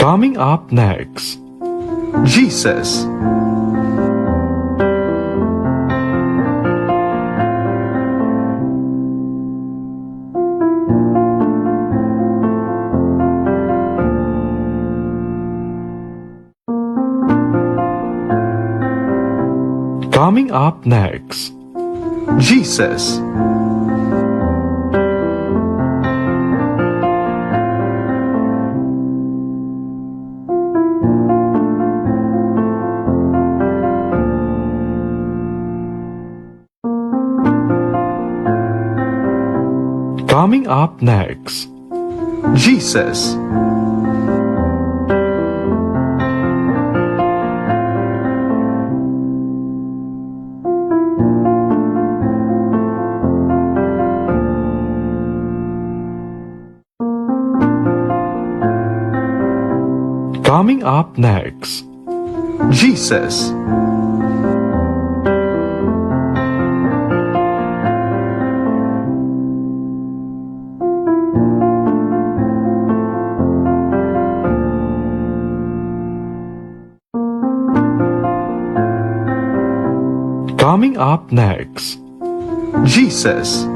Coming up next, Jesus. coming up next, Jesus. coming up next, Jesus. coming up next, Jesus. coming up next, Jesus.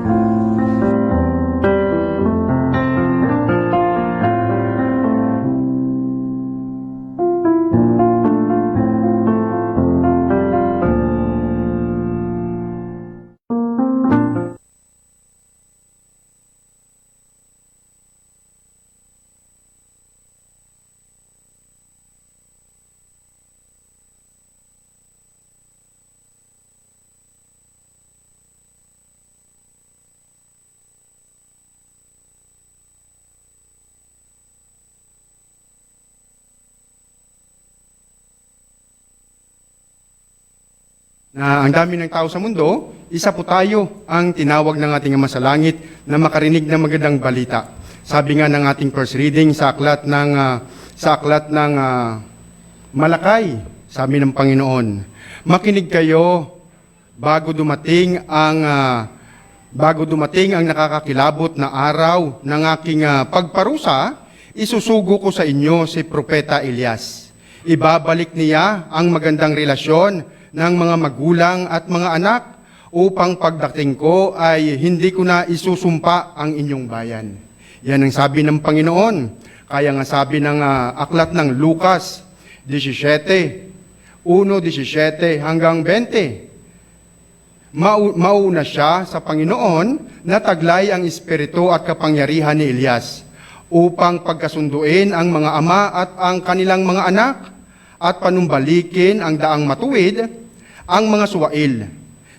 Na ang dami ng tao sa mundo, isa po tayo ang tinawag ng ating Ama sa Langit na makarinig ng magandang balita. Sabi nga ng ating first reading sa aklat ng Malakay, sabi ng Panginoon, makinig kayo bago dumating ang nakakakilabot na araw ng aking pagparusa, isusugo ko sa inyo si Propeta Elias. Ibabalik niya ang magandang relasyon ng mga magulang at mga anak upang pagdating ko ay hindi ko na isusumpa ang inyong bayan. Yan ang sabi ng Panginoon. Kaya nga sabi ng aklat ng Lucas 17, 1:17 hanggang 20. Mauna siya sa Panginoon na taglay ang espiritu at kapangyarihan ni Elias upang pagkasunduin ang mga ama at ang kanilang mga anak at panumbalikin ang daang matuwid ang mga suwail.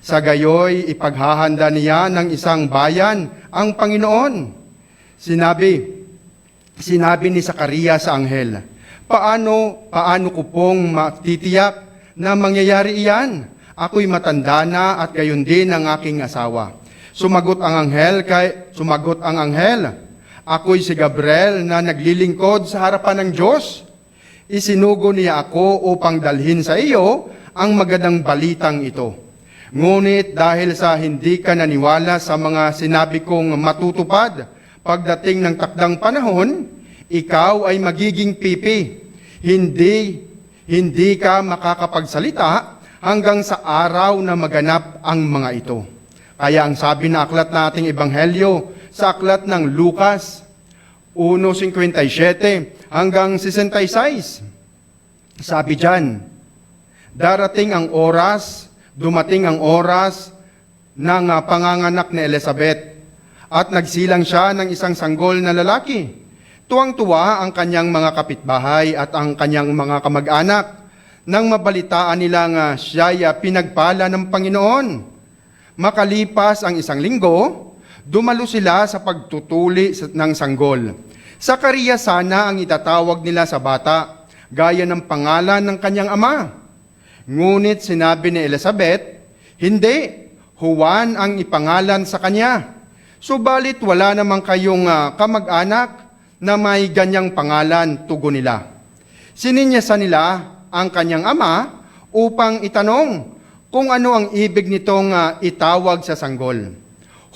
Sa gayoy, ipaghahanda niya ng isang bayan ang Panginoon. Sinabi ni Zacarias sa anghel, Paano ko pong matitiyak na mangyayari iyan? Ako'y matanda na at gayon din ang aking asawa. Sumagot ang anghel, Ako'y si Gabriel na naglilingkod sa harapan ng Diyos. Isinugo niya ako upang dalhin sa iyo ang magandang balitang ito. Ngunit dahil sa hindi ka naniwala sa mga sinabi kong matutupad, pagdating ng takdang panahon, ikaw ay magiging pipi. Hindi ka makakapagsalita hanggang sa araw na maganap ang mga ito. Kaya ang sabi na aklat nating Ebanghelyo sa aklat ng Lucas 1:57 hanggang 66. Sabi diyan, dumating ang oras ng panganganak ni Elizabeth at nagsilang siya ng isang sanggol na lalaki. Tuwang-tuwa ang kanyang mga kapitbahay at ang kanyang mga kamag-anak nang mabalitaan nilang siya'y pinagpala ng Panginoon. Makalipas ang isang linggo, dumalo sila sa pagtutuli ng sanggol. Zacarias sana ang itatawag nila sa bata, gaya ng pangalan ng kanyang ama. Ngunit sinabi ni Elizabeth, hindi, Juan ang ipangalan sa kanya. Subalit wala namang kayong kamag-anak na may ganyang pangalan, tugon nila. Sininyasan nila ang kanyang ama upang itanong kung ano ang ibig nitong itawag sa sanggol.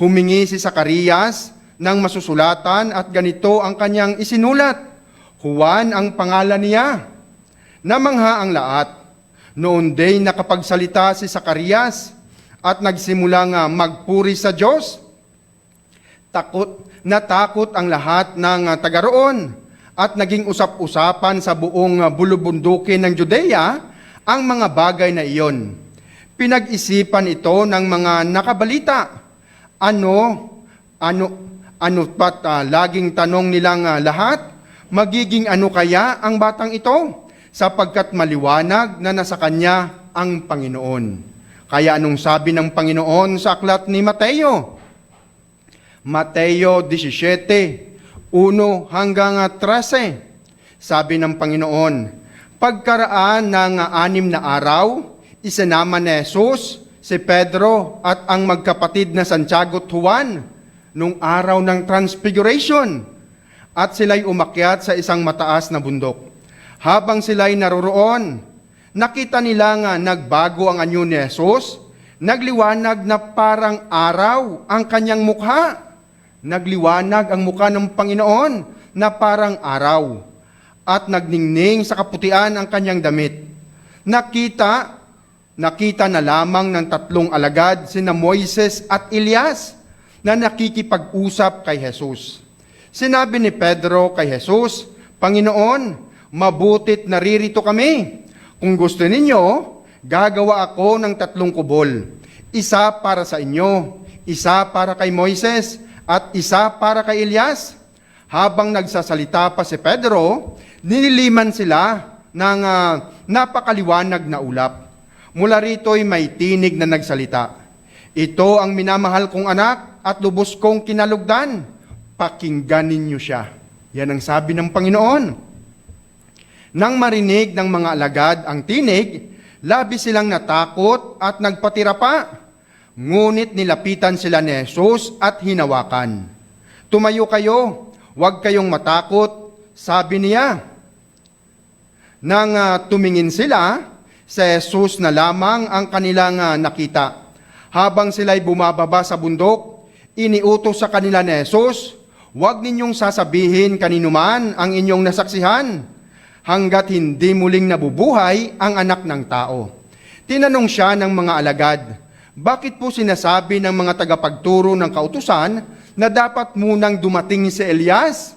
Humingi si Zacarias ng masusulatan at ganito ang kanyang isinulat, Juan ang pangalan niya. Namangha ang lahat. Noon day nakapagsalita si Zacarias at nagsimulang magpuri sa Diyos. Natakot ang lahat ng taga roon at naging usap-usapan sa buong bulubundukin ng Judea ang mga bagay na iyon. Pinag-isipan ito ng mga nakabalita. Ano pat laging tanong nilang lahat, magiging ano kaya ang batang ito? Sapagkat maliwanag na nasa kanya ang Panginoon. Kaya anong sabi ng Panginoon sa aklat ni Mateo? Mateo 17, 1 hanggang 13. Sabi ng Panginoon, pagkaraan ng 6 na araw, isinama ni Jesus, si Pedro at ang magkapatid na Santiago at Juan nung araw ng Transfiguration at sila'y umakyat sa isang mataas na bundok. Habang sila'y naroroon, nakita nila nga nagbago ang anyo ni Jesus, nagliwanag na parang araw ang kanyang mukha. Nagliwanag ang mukha ng Panginoon na parang araw at nagningning sa kaputian ang kanyang damit. Nakita na lamang ng 3 alagad sina Moises at Elias na nakikipag-usap kay Jesus. Sinabi ni Pedro kay Jesus, Panginoon, mabutit naririto kami. Kung gusto ninyo, gagawa ako ng 3 kubol. Isa para sa inyo, isa para kay Moises, at isa para kay Elias. Habang nagsasalita pa si Pedro, nililiman sila ng napakaliwanag na ulap. Mula rito'y may tinig na nagsalita. Ito ang minamahal kong anak at lubos kong kinalugdan. Pakinggan ninyo siya. Yan ang sabi ng Panginoon. Nang marinig ng mga alagad ang tinig, labis silang natakot at nagpatira pa. Ngunit nilapitan sila ni Jesus at hinawakan. Tumayo kayo, huwag kayong matakot, sabi niya. Nang tumingin sila, si Jesus na lamang ang kanilang nakita. Habang sila'y bumababa sa bundok, iniutos sa kanila ni Jesus, huwag ninyong sasabihin kaninuman ang inyong nasaksihan, hanggat hindi muling nabubuhay ang anak ng tao. Tinanong siya ng mga alagad, bakit po sinasabi ng mga tagapagturo ng kautusan na dapat munang dumating si Elias?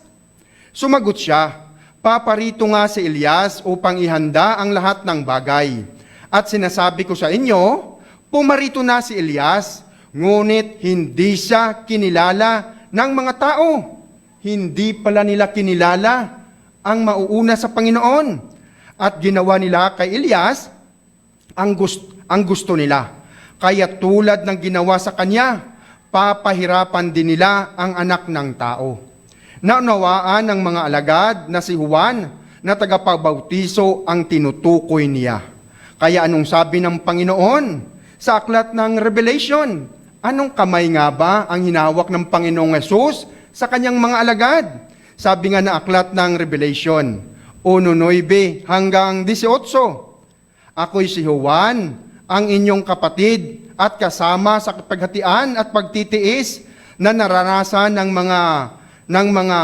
Sumagot siya, paparito nga si Elias upang ihanda ang lahat ng bagay. At sinasabi ko sa inyo, pumarito na si Elias, ngunit hindi siya kinilala ng mga tao. Hindi pala nila kinilala ang mauuna sa Panginoon. At ginawa nila kay Elias ang gusto nila. Kaya tulad ng ginawa sa kanya, papahirapan din nila ang anak ng tao. Naunawaan ng mga alagad na si Juan na tagapagbautiso ang tinutukoy niya. Kaya anong sabi ng Panginoon sa aklat ng Revelation? Anong kamay nga ba ang hinawak ng Panginoong Yesus sa kanyang mga alagad? Sabi nga na aklat ng Revelation, 1:9 hanggang 18. Ako'y si Juan, ang inyong kapatid at kasama sa paghatian at pagtitiis na naranasan ng mga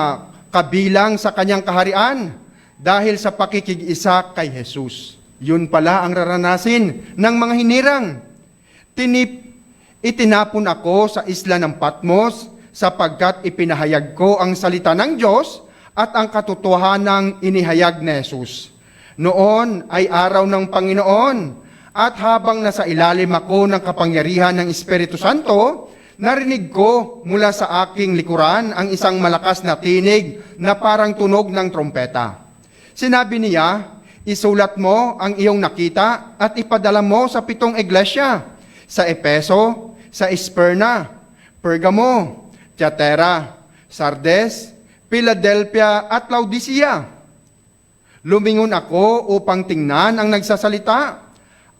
kabilang sa kanyang kaharian dahil sa pakikig-isa kay Jesus. Yun pala ang raranasin ng mga hinirang. Itinapon ako sa isla ng Patmos sapagkat ipinahayag ko ang salita ng Diyos at ang katotohanang inihayag ni Jesus. Noon ay araw ng Panginoon, at habang nasa ilalim ako ng kapangyarihan ng Espiritu Santo, narinig ko mula sa aking likuran ang isang malakas na tinig na parang tunog ng trompeta. Sinabi niya, isulat mo ang iyong nakita at ipadala mo sa 7 iglesia, sa Epeso, sa Smyrna, Pergamo, Tiatira, Sardes, Philadelphia at Laodicea. Lumingon ako upang tingnan ang nagsasalita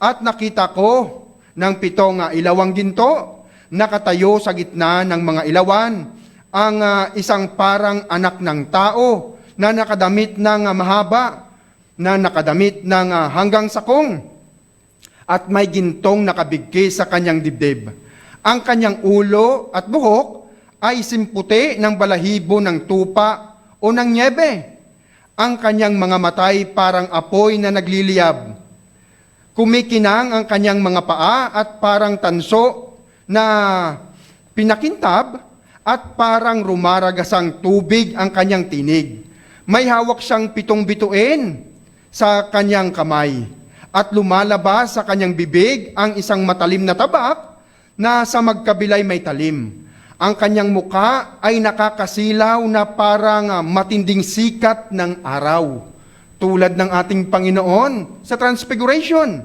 at nakita ko ng 7 ilawang ginto, nakatayo sa gitna ng mga ilawan, ang isang parang anak ng tao na nakadamit ng mahaba, na nakadamit ng hanggang sakong, at may gintong nakabigki sa kanyang dibdib. Ang kanyang ulo at buhok ay simputi ng balahibo ng tupa o ng nyebe. ang kanyang mga matay parang apoy na nagliliyab. Kumikinang ang kanyang mga paa at parang tanso na pinakintab at parang rumaragasang tubig ang kanyang tinig. May hawak siyang 7 bituin sa kanyang kamay at lumalabas sa kanyang bibig ang isang matalim na tabak na sa magkabilay may talim. Ang kanyang muka ay nakakasilaw na parang matinding sikat ng araw, tulad ng ating Panginoon sa Transfiguration.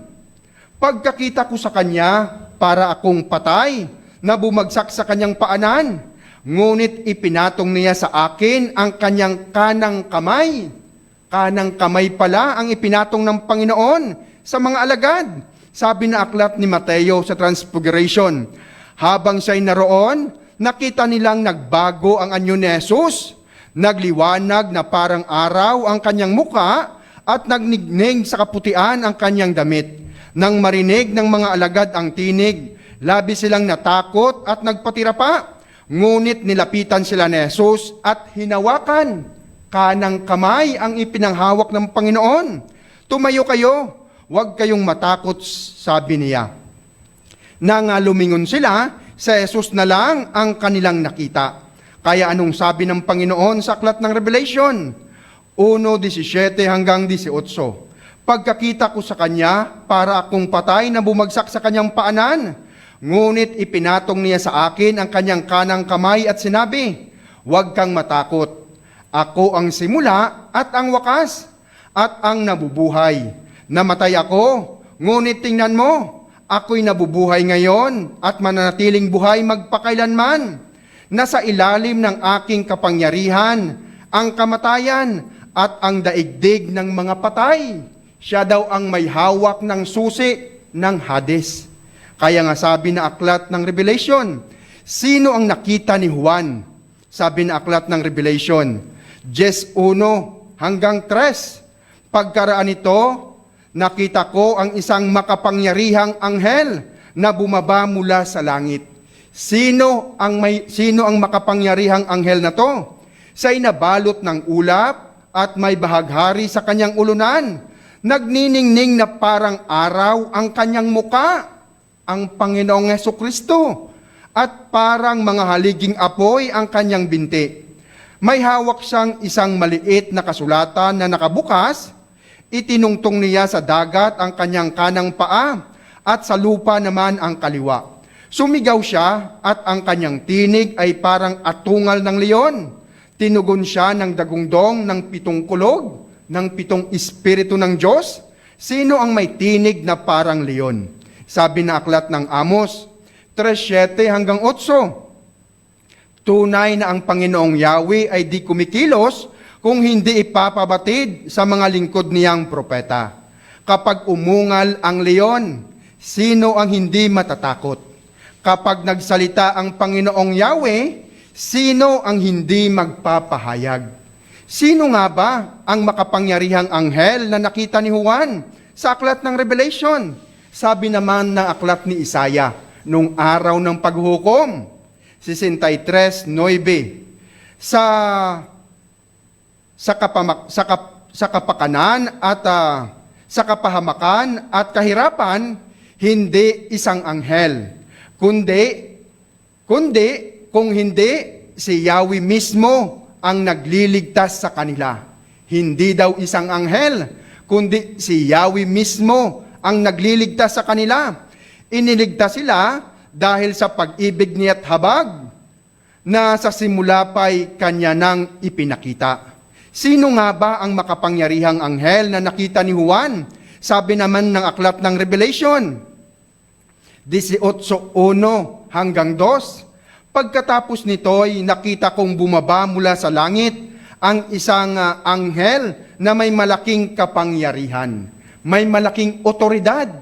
Pagkakita ko sa kanya, para akong patay na bumagsak sa kanyang paanan, ngunit ipinatong niya sa akin ang kanyang kanang kamay. Kanang kamay pala ang ipinatong ng Panginoon sa mga alagad. Sabi na aklat ni Mateo sa Transfiguration, habang siya'y naroon, nakita nilang nagbago ang anyo ni Jesus. Nagliwanag na parang araw ang kanyang muka at nagnigning sa kaputian ang kanyang damit. Nang marinig ng mga alagad ang tinig, labis silang natakot at nagpatira pa. Ngunit nilapitan sila ni Jesus at hinawakan. Kanang kamay ang ipinanghawak ng Panginoon. Tumayo kayo, huwag kayong matakot, sabi niya. Nang lumingon sila, si Jesus na lang ang kanilang nakita. Kaya anong sabi ng Panginoon sa aklat ng Revelation? 1:17 hanggang 18. Pagkakita ko sa kanya, para akong patay na bumagsak sa kanyang paanan. Ngunit ipinatong niya sa akin ang kanyang kanang kamay at sinabi, huwag kang matakot. Ako ang simula at ang wakas at ang nabubuhay. Namatay ako, ngunit tingnan mo, ako'y nabubuhay ngayon at mananatiling buhay magpakailanman. Nasa ilalim ng aking kapangyarihan, ang kamatayan at ang daigdig ng mga patay. Siya daw ang may hawak ng susi ng Hades. Kaya nga sabi na aklat ng Revelation, sino ang nakita ni Juan? Sabi na aklat ng Revelation, 10:1 hanggang 3. Pagkaraan nito, nakita ko ang isang makapangyarihang anghel na bumaba mula sa langit. Sino ang makapangyarihang anghel na to? Siya'y nabalot ng ulap at may bahaghari sa kanyang ulunan. Nagniningning na parang araw ang kanyang muka, ang Panginoong Hesukristo, at parang mga haliging apoy ang kanyang binti. May hawak siyang isang maliit na kasulatan na nakabukas. Itinungtong niya sa dagat ang kanyang kanang paa at sa lupa naman ang kaliwa. Sumigaw siya at ang kanyang tinig ay parang atungal ng leon. Tinugon siya ng dagundong ng 7 kulog, ng 7 espiritu ng Diyos. Sino ang may tinig na parang leon? Sabi na aklat ng Amos 3:7 hanggang 8. Tunay na ang Panginoong Yahweh ay di kumikilos kung hindi ipapabatid sa mga lingkod niyang propeta. Kapag umungal ang leon, sino ang hindi matatakot? Kapag nagsalita ang Panginoong Yahweh, sino ang hindi magpapahayag? Sino nga ba ang makapangyarihang anghel na nakita ni Juan sa aklat ng Revelation? Sabi naman ng aklat ni Isaiah, nung araw ng paghukom, 63:9, sa kapakanan at sa kapahamakan at kahirapan, hindi isang anghel, kundi kung hindi si Yahweh mismo ang nagliligtas sa kanila. Hindi daw isang anghel, kundi si Yahweh mismo ang nagliligtas sa kanila. Iniligtas sila dahil sa pag-ibig niya't habag na sa simula pa'y kanya nang ipinakita. Sino nga ba ang makapangyarihang anghel na nakita ni Juan? Sabi naman ng aklat ng Revelation 18:1 hanggang 2. Pagkatapos nito'y nakita kong bumaba mula sa langit ang isang anghel na may malaking kapangyarihan, may malaking otoridad.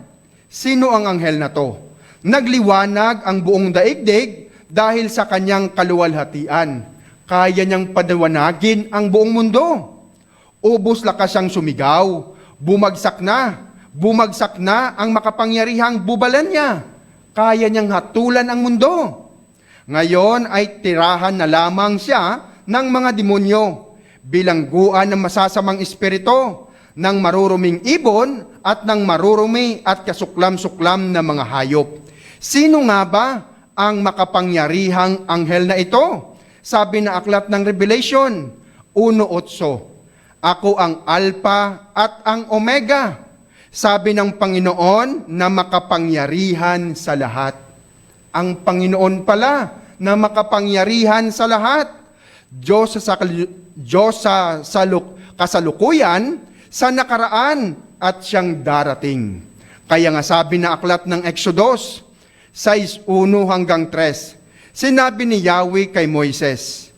Sino ang anghel na to? Nagliwanag ang buong daigdig dahil sa kanyang kaluwalhatian. Kaya niyang padawanagin ang buong mundo. Ubos lakas siyang sumigaw, bumagsak na ang makapangyarihang bubalan niya. Kaya niyang hatulan ang mundo. Ngayon ay tirahan na lamang siya ng mga demonyo. bilangguan ng masasamang espiritu, ng maruruming ibon at ng marurumi at kasuklam-suklam na mga hayop. Sino nga ba ang makapangyarihang anghel na ito? Sabi na aklat ng Revelation 1:8, ako ang Alpha at ang Omega, sabi ng Panginoon na makapangyarihan sa lahat. Ang Panginoon pala na makapangyarihan sa lahat. Diyos sa kasalukuyan, sa nakaraan at siyang darating. Kaya nga sabi na aklat ng Exodus 6:1-3, sinabi ni Yahweh kay Moises,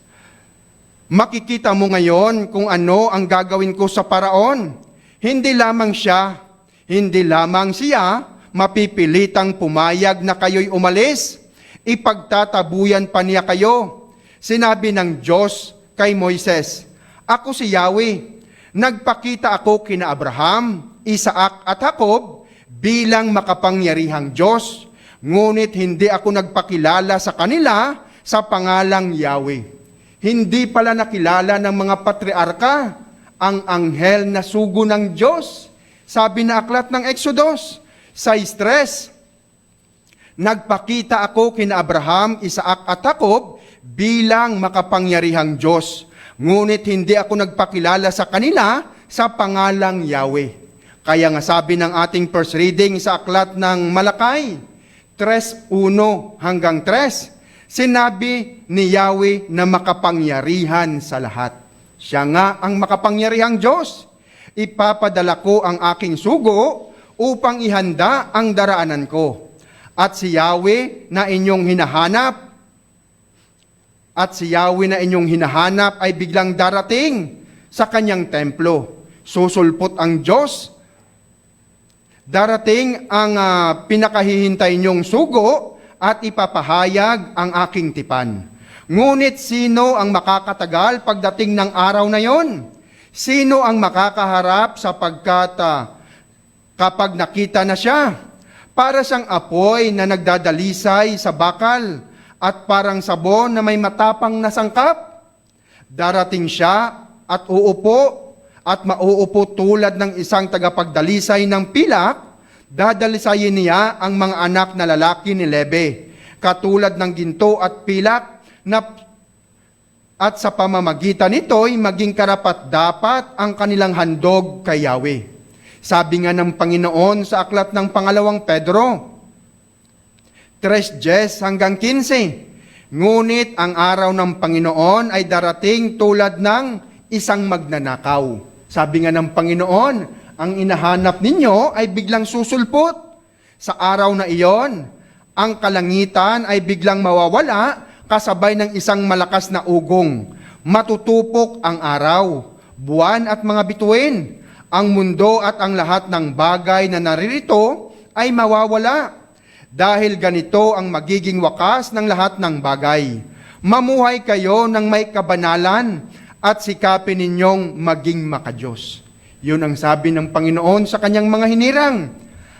makikita mo ngayon kung ano ang gagawin ko sa Paraon. Hindi lamang siya mapipilitang pumayag na kayo'y umalis, ipagtatabuyan pa niya kayo. Sinabi ng Diyos kay Moises, ako si Yahweh, nagpakita ako kina Abraham, Isaac at Jacob bilang makapangyarihang Diyos, ngunit hindi ako nagpakilala sa kanila sa pangalang Yahweh. Hindi pala nakilala ng mga patriarka ang anghel na sugo ng Diyos. Sabi na aklat ng Exodus 6:3, nagpakita ako kina Abraham, Isaac at Jacob bilang makapangyarihang Diyos, ngunit hindi ako nagpakilala sa kanila sa pangalang Yahweh. Kaya nga sabi ng ating first reading sa aklat ng Malakay 3:1-3, sinabi ni Yahweh na makapangyarihan sa lahat. Siya nga ang makapangyarihang Diyos. Ipapadala ko ang aking sugo upang ihanda ang daraanan ko. At si Yahweh na inyong hinahanap ay biglang darating sa kanyang templo. Susulpot ang Diyos. Darating ang pinakahihintay niyong sugo at ipapahayag ang aking tipan. Ngunit sino ang makakatagal pagdating ng araw na yon? Sino ang makakaharap sapagkat kapag nakita na siya, para siyang apoy na nagdadalisay sa bakal at parang sabon na may matapang na sangkap. Darating siya at uupo at mauupo tulad ng isang tagapagdalisay ng pilak. Dadalisayin niya ang mga anak na lalaki ni Lebe, katulad ng ginto at pilak, at sa pamamagitan nito'y maging karapat-dapat ang kanilang handog kay Yahweh. Sabi nga ng Panginoon sa aklat ng pangalawang Pedro 3:10-15, ngunit ang araw ng Panginoon ay darating tulad ng isang magnanakaw. Sabi nga ng Panginoon, ang inahanap ninyo ay biglang susulpot. Sa araw na iyon, ang kalangitan ay biglang mawawala kasabay ng isang malakas na ugong. Matutupok ang araw, buwan at mga bituin. Ang mundo at ang lahat ng bagay na naririto ay mawawala. Dahil ganito ang magiging wakas ng lahat ng bagay. Mamuhay kayo ng may kabanalan at sikapin ninyong maging makadiyos. Yun ang sabi ng Panginoon sa kanyang mga hinirang.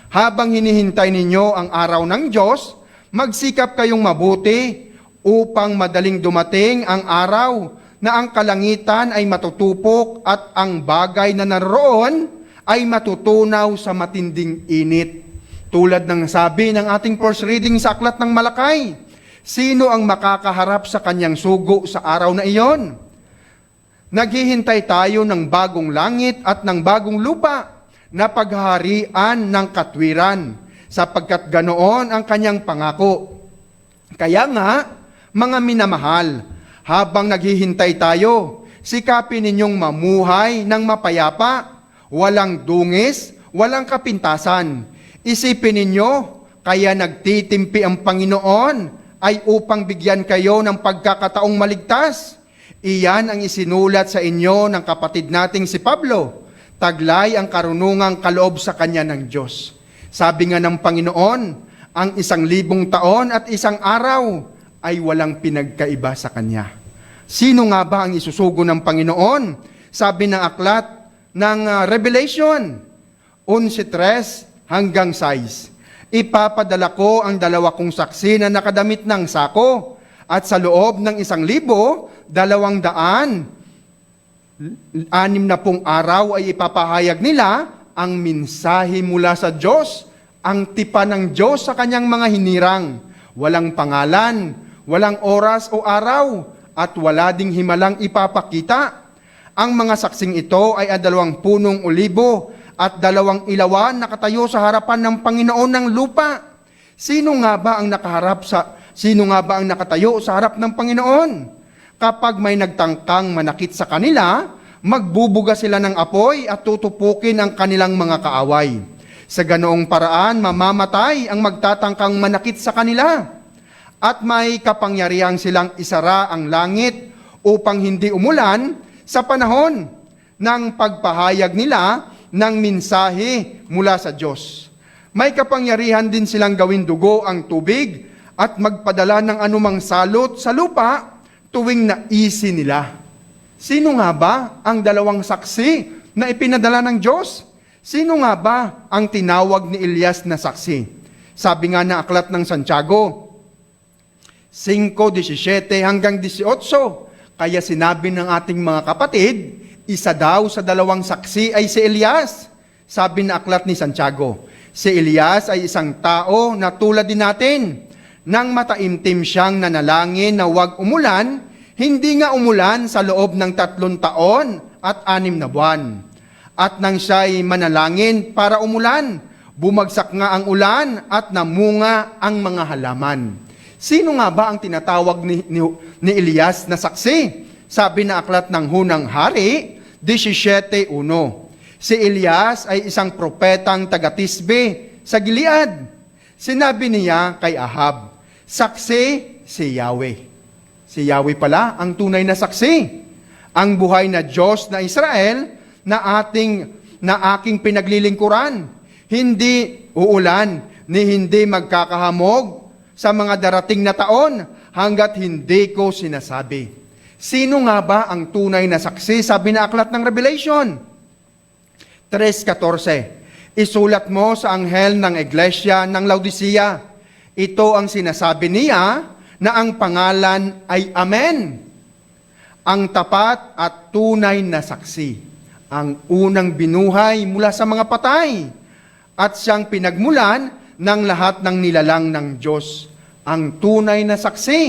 Habang hinihintay ninyo ang araw ng Diyos, magsikap kayong mabuti upang madaling dumating ang araw na ang kalangitan ay matutupok at ang bagay na naroon ay matutunaw sa matinding init. Tulad ng sabi ng ating first reading sa aklat ng Malakay, sino ang makakaharap sa kanyang sugo sa araw na iyon? Naghihintay tayo ng bagong langit at ng bagong lupa na paghaharian ng katwiran, sapagkat ganoon ang kanyang pangako. Kaya nga, mga minamahal, habang naghihintay tayo, sikapin ninyong mamuhay ng mapayapa, walang dungis, walang kapintasan. Isipin ninyo, kaya nagtitimpi ang Panginoon ay upang bigyan kayo ng pagkakataong maligtas. Iyan ang isinulat sa inyo ng kapatid nating si Pablo. Taglay ang karunungang kaloob sa kanya ng Diyos. Sabi nga ng Panginoon, ang 1,000 taon at 1 araw ay walang pinagkaiba sa kanya. Sino nga ba ang isusugo ng Panginoon? Sabi ng aklat ng Revelation 11:3-6, ipapadala ko ang 2 kong saksi na nakadamit ng sako, at sa loob ng 1,200 60 araw ay ipapahayag nila ang mensahe mula sa Diyos, ang tipan ng Diyos sa kanyang mga hinirang. Walang pangalan, walang oras o araw, at wala ding himalang ipapakita. Ang mga saksing ito ay 2 punong olibo at 2 ilawan nakatayo sa harapan ng Panginoon ng lupa. Sino nga ba ang nakatayo sa harap ng Panginoon? Kapag may nagtangkang manakit sa kanila, magbubuga sila ng apoy at tutupukin ang kanilang mga kaaway. Sa ganoong paraan, mamamatay ang magtatangkang manakit sa kanila. At may kapangyarihang silang isara ang langit upang hindi umulan sa panahon ng pagpahayag nila ng mensahe mula sa Diyos. May kapangyarihan din silang gawin dugo ang tubig at magpadala ng anumang salot sa lupa tuwing naisi nila. Sino nga ba ang 2 saksi na ipinadala ng Diyos? Sino nga ba ang tinawag ni Elias na saksi? Sabi nga na aklat ng Santiago 5:17 hanggang 18, kaya sinabi ng ating mga kapatid, isa daw sa 2 saksi ay si Elias. Sabi na aklat ni Santiago, si Elias ay isang tao na tulad din natin. Nang mataimtim siyang nanalangin na huwag umulan, hindi nga umulan sa loob ng 3 taon at 6 na buwan. At nang siya'y manalangin para umulan, bumagsak nga ang ulan at namunga ang mga halaman. Sino nga ba ang tinatawag ni Elias na saksi? Sabi na aklat ng Hunang Hari 17:1. Si Elias ay isang propetang taga-Tisbe sa Gilead. Sinabi niya kay Ahab, saksi si Yahweh. Si Yahweh pala ang tunay na saksi. Ang buhay na Diyos na Israel na aking pinaglilingkuran. Hindi uulan ni hindi magkakahamog sa mga darating na taon hanggat hindi ko sinasabi. Sino nga ba ang tunay na saksi? Sabi na aklat ng Revelation 3:14. Isulat mo sa anghel ng iglesia ng Laodicea. Ito ang sinasabi niya na ang pangalan ay Amen. Ang tapat at tunay na saksi. Ang unang binuhay mula sa mga patay. At siyang pinagmulan ng lahat ng nilalang ng Diyos. Ang tunay na saksi,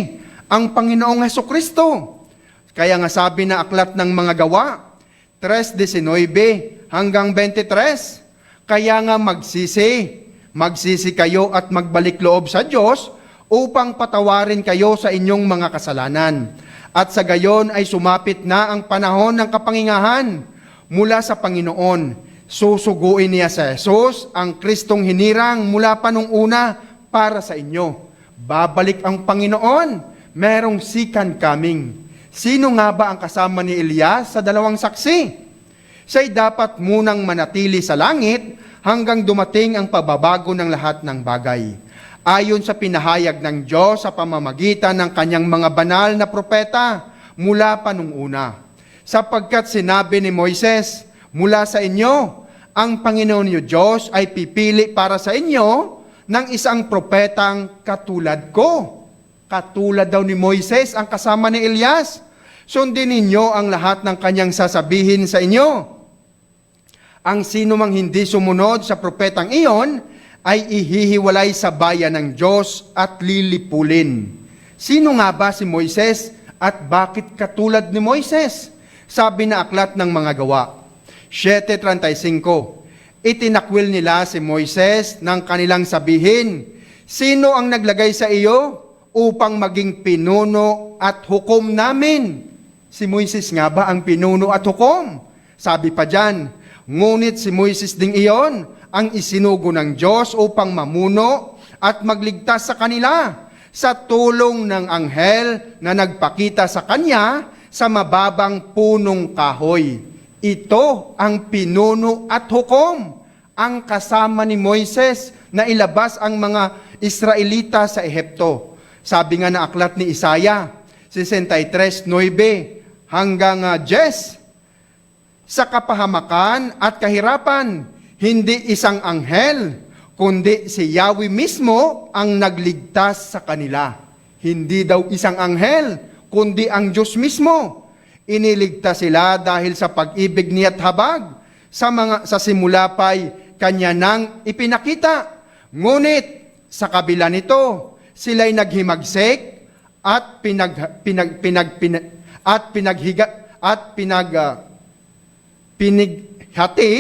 ang Panginoong Hesukristo. Kaya nga sabi na aklat ng mga gawa, 3:19 hanggang 23, kaya nga magsisi kayo at magbalik loob sa Diyos upang patawarin kayo sa inyong mga kasalanan. At sa gayon ay sumapit na ang panahon ng kapangingahan mula sa Panginoon. Susuguin niya sa Jesus, ang Kristong hinirang mula pa nung una para sa inyo. Babalik ang Panginoon, merong second coming. Sino nga ba ang kasama ni Elias sa 2 saksi? Siya'y dapat munang manatili sa langit hanggang dumating ang pagbabago ng lahat ng bagay. Ayon sa pinahayag ng Diyos sa pamamagitan ng kanyang mga banal na propeta mula pa nung una. Sapagkat sinabi ni Moises, mula sa inyo, ang Panginoon niyo Diyos ay pipili para sa inyo ng isang propetang katulad ko. Katulad daw ni Moises ang kasama ni Elias. Sundin ninyo ang lahat ng kanyang sasabihin sa inyo. Ang sino mang hindi sumunod sa propetang iyon ay ihihiwalay sa bayan ng Diyos at lilipulin. Sino nga ba si Moises at bakit katulad ni Moises? Sabi na aklat ng mga gawa 7:35. Itinakwil nila si Moises ng kanilang sabihin, sino ang naglagay sa iyo upang maging pinuno at hukom namin? Si Moises nga ba ang pinuno at hukom? Sabi pa dyan, ngunit si Moises ding iyon ang isinugo ng Diyos upang mamuno at magligtas sa kanila sa tulong ng anghel na nagpakita sa kanya sa mababang punong kahoy. Ito ang pinuno at hukom, ang kasama ni Moises na ilabas ang mga Israelita sa Ehipto. Sabi nga na aklat ni Isaiah 63:9 hanggang 10, sa kapahamakan at kahirapan, hindi isang anghel, kundi si Yahweh mismo ang nagligtas sa kanila. Hindi daw isang anghel, kundi ang Diyos mismo. Iniligtas sila dahil sa pag-ibig niya't habag. Sa simula pa'y kanya nang ipinakita. Ngunit sa kabila nito, sila'y naghimagsik at pinaghati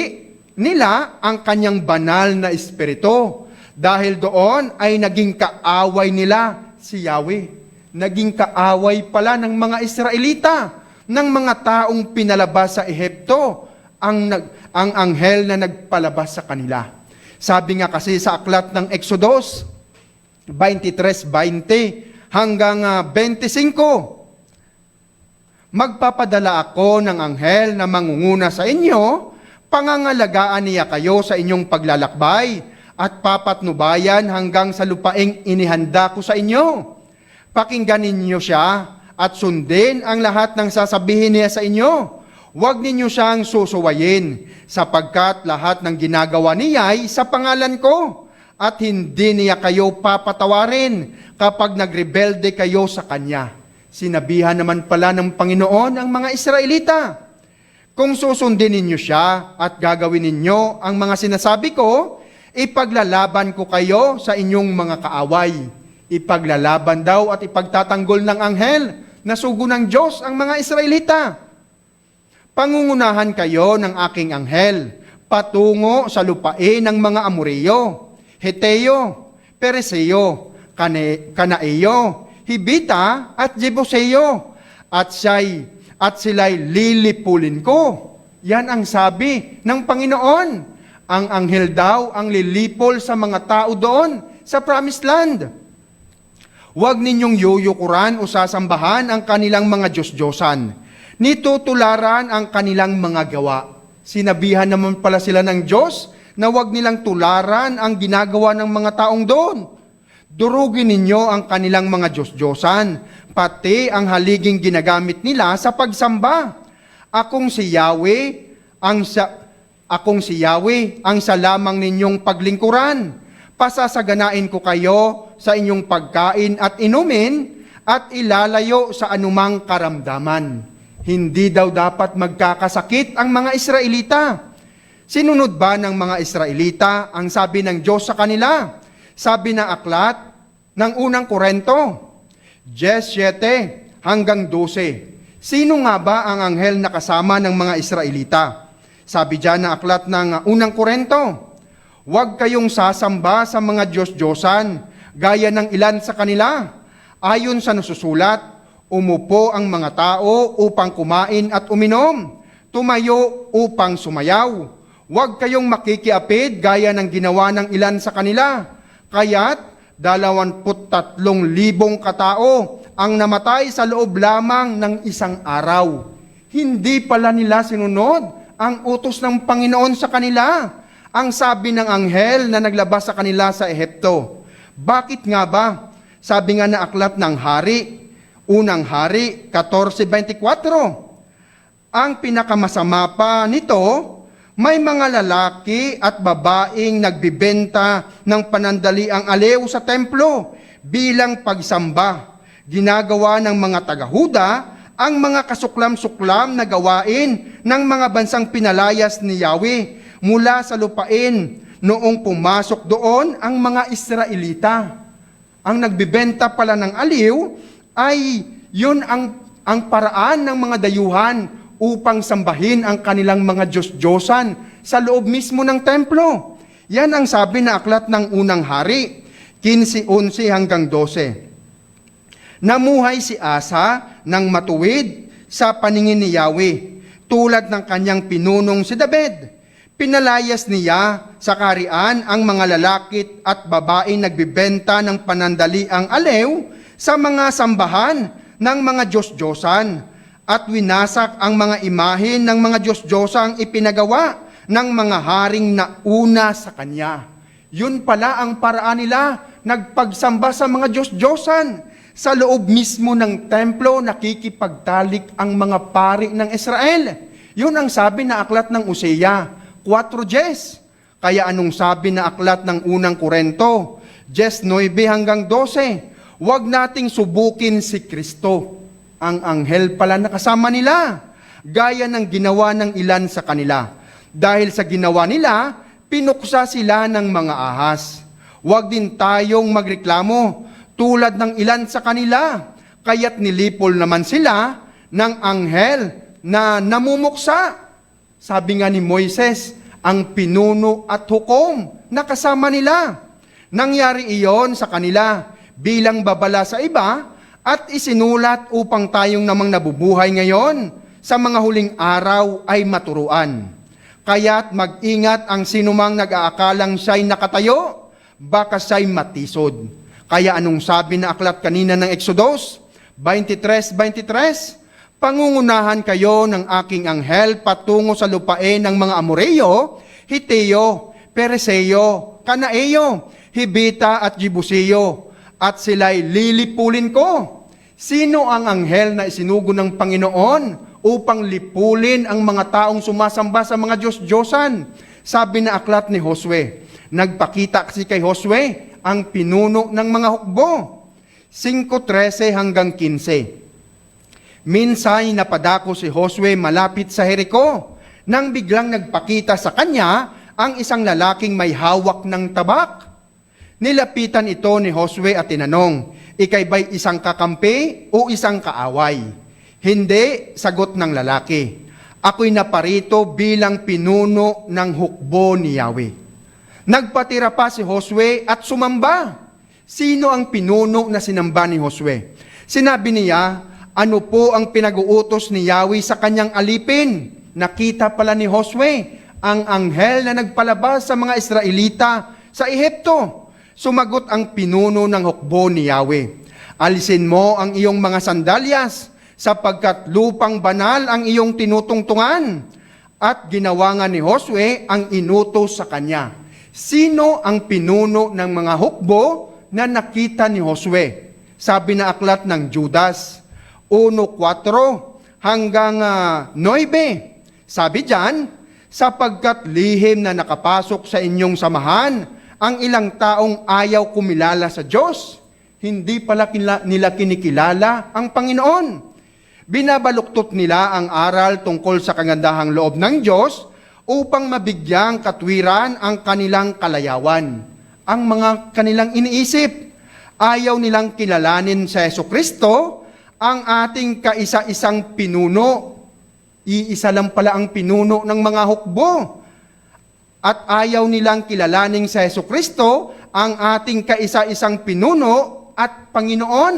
nila ang kanyang banal na espiritu. Dahil doon ay naging kaaway nila si Yahweh. Naging kaaway pala ng mga Israelita, ng mga taong pinalabas sa Ehipto, ang anghel na nagpalabas sa kanila. Sabi nga kasi sa aklat ng Exodus 23:20 hanggang 25, magpapadala ako ng anghel na mangunguna sa inyo, pangangalagaan niya kayo sa inyong paglalakbay, at papatnubayan hanggang sa lupaing inihanda ko sa inyo. Pakinggan ninyo siya at sundin ang lahat ng sasabihin niya sa inyo. Huwag ninyo siyang susuwayin, sapagkat lahat ng ginagawa niya ay sa pangalan ko, at hindi niya kayo papatawarin kapag nagrebelde kayo sa Kanya. Sinabihan naman pala ng Panginoon ang mga Israelita, kung susundin ninyo siya at gagawin ninyo ang mga sinasabi ko, ipaglalaban ko kayo sa inyong mga kaaway. Ipaglalaban daw at ipagtatanggol ng anghel na sugo ng Diyos ang mga Israelita. Pangungunahan kayo ng aking anghel patungo sa lupain ng mga Amoreo, Heteo, Pereseo, Kanaeo, Hibita at Jebuseo, at sila'y lilipulin ko. Yan ang sabi ng Panginoon. Ang anghel daw ang lilipol sa mga tao doon sa Promised Land. Huwag ninyong yuyukuran o sasambahan ang kanilang mga Diyos-Diyosan. Nitutularan ang kanilang mga gawa. Sinabihan naman pala sila ng Diyos na huwag nilang tularan ang ginagawa ng mga taong doon. Durugin ninyo ang kanilang mga Diyos-Diyosan, pati ang haliging ginagamit nila sa pagsamba. Akong si Yahweh, ang sa lamang ninyong paglingkuran. Pasasaganain ko kayo sa inyong pagkain at inumin, at ilalayo sa anumang karamdaman. Hindi daw dapat magkakasakit ang mga Israelita. Sinunod ba ng mga Israelita ang sabi ng Diyos sa kanila? Sabi ng aklat ng unang Korinto, 17 hanggang 12. Sino nga ba ang anghel na kasama ng mga Israelita? Sabi dyan na aklat ng unang Korinto, huwag kayong sasamba sa mga Diyos-Diyosan, gaya ng ilan sa kanila. Ayon sa nasusulat, umupo ang mga tao upang kumain at uminom, tumayo upang sumayaw. Huwag kayong makikiapid gaya ng ginawa ng ilan sa kanila. Kaya't 23,000 katao ang namatay sa loob lamang ng isang araw. Hindi pala nila sinunod ang utos ng Panginoon sa kanila. Ang sabi ng anghel na naglabas sa kanila sa Ehipto. Bakit nga ba? Sabi nga na aklat ng Hari, unang Hari 14:24. Ang pinakamasama pa nito, may mga lalaki at babaeng nagbibenta ng panandaliang aliw sa templo bilang pagsamba. Ginagawa ng mga taga-Huda ang mga kasuklam-suklam na gawain ng mga bansang pinalayas ni Yahweh mula sa lupain noong pumasok doon ang mga Israelita. Ang nagbibenta pala ng aliw ay yun ang paraan ng mga dayuhan upang sambahin ang kanilang mga Diyos-Diyosan sa loob mismo ng templo. Yan ang sabi na aklat ng unang Hari, 15:11 hanggang 12. Namuhay si Asa ng matuwid sa paningin ni Yahweh, tulad ng kanyang pinunong si David. Pinalayas niya sa kaharian ang mga lalaki at babaeng nagbibenta ng panandaliang aliw sa mga sambahan ng mga Diyos-Diyosan, at winasak ang mga imahen ng mga Diyos-Diyosang ipinagawa ng mga haring nauna sa kanya. Yun pala ang paraan nila, nagpagsamba sa mga Diyos-Diyosan. Sa loob mismo ng templo, nakikipagtalik ang mga pari ng Israel. Yun ang sabi na aklat ng Hosea 4:10. Kaya anong sabi na aklat ng unang Korinto 10:9 hanggang 12? Huwag nating subukin si Kristo. ang anghel pala na kasama nila, gaya ng ginawa ng ilan sa kanila. Dahil sa ginawa nila, pinuksa sila ng mga ahas. Huwag din tayong magreklamo tulad ng ilan sa kanila, kaya't nilipol naman sila ng anghel na namumuksa. Sabi nga ni Moises, ang pinuno at hukom na kasama nila. Nangyari iyon sa kanila bilang babala sa iba at isinulat upang tayong namang nabubuhay ngayon sa mga huling araw ay maturuan. Kaya't mag-ingat ang sinumang nag-aakalang siya'y nakatayo, baka siya'y matisod. Kaya anong sabi na aklat kanina ng Exodus 23:23? Pangungunahan kayo ng aking anghel patungo sa lupain ng mga Amoreo, Hiteo, Pereseo, Kanaeo, Hibita at Jebuseo, at sila'y lilipulin ko. Sino ang anghel na isinugo ng Panginoon upang lipulin ang mga taong sumasamba sa mga Diyos-Diyosan? Sabi na aklat ni Josue. Nagpakita kasi kay Josue ang pinuno ng mga hukbo. 5:13 hanggang 15. Minsan napadako si Josue malapit sa Jericho, nang biglang nagpakita sa kanya ang isang lalaking may hawak ng tabak. Nilapitan ito ni Josue at tinanong, ikay ba'y isang kakampi o isang kaaway? Hindi, sagot ng lalaki. Ako'y naparito bilang pinuno ng hukbo ni Yahweh. Nagpatira pa si Josue at sumamba. Sino ang pinuno na sinamba ni Josue? Sinabi niya, ano po ang pinag-uutos ni Yahweh sa kanyang alipin? Nakita pala ni Josue ang anghel na nagpalabas sa mga Israelita sa Ehipto. Sumagot ang pinuno ng hukbo ni Yahweh, alisin mo ang iyong mga sandalyas, sapagkat lupang banal ang iyong tinutungtungan. At ginawa nga ni Josue ang inutos sa kanya. Sino ang pinuno ng mga hukbo na nakita ni Josue? Sabi na aklat ng Judas 1:4 hanggang 9. Sabi diyan, sapagkat lihim na nakapasok sa inyong samahan ang ilang taong ayaw kumilala sa Diyos. Hindi pala nila kinikilala ang Panginoon. Binabaluktot nila ang aral tungkol sa kagandahang loob ng Diyos upang mabigyang katwiran ang kanilang kalayawan. Ang mga kanilang iniisip, ayaw nilang kilalanin sa Jesucristo, ang ating kaisa-isang pinuno. Iisa lang pala ang pinuno ng mga hukbo. At ayaw nilang kilalaning sa Jesucristo, ang ating kaisa-isang pinuno at Panginoon.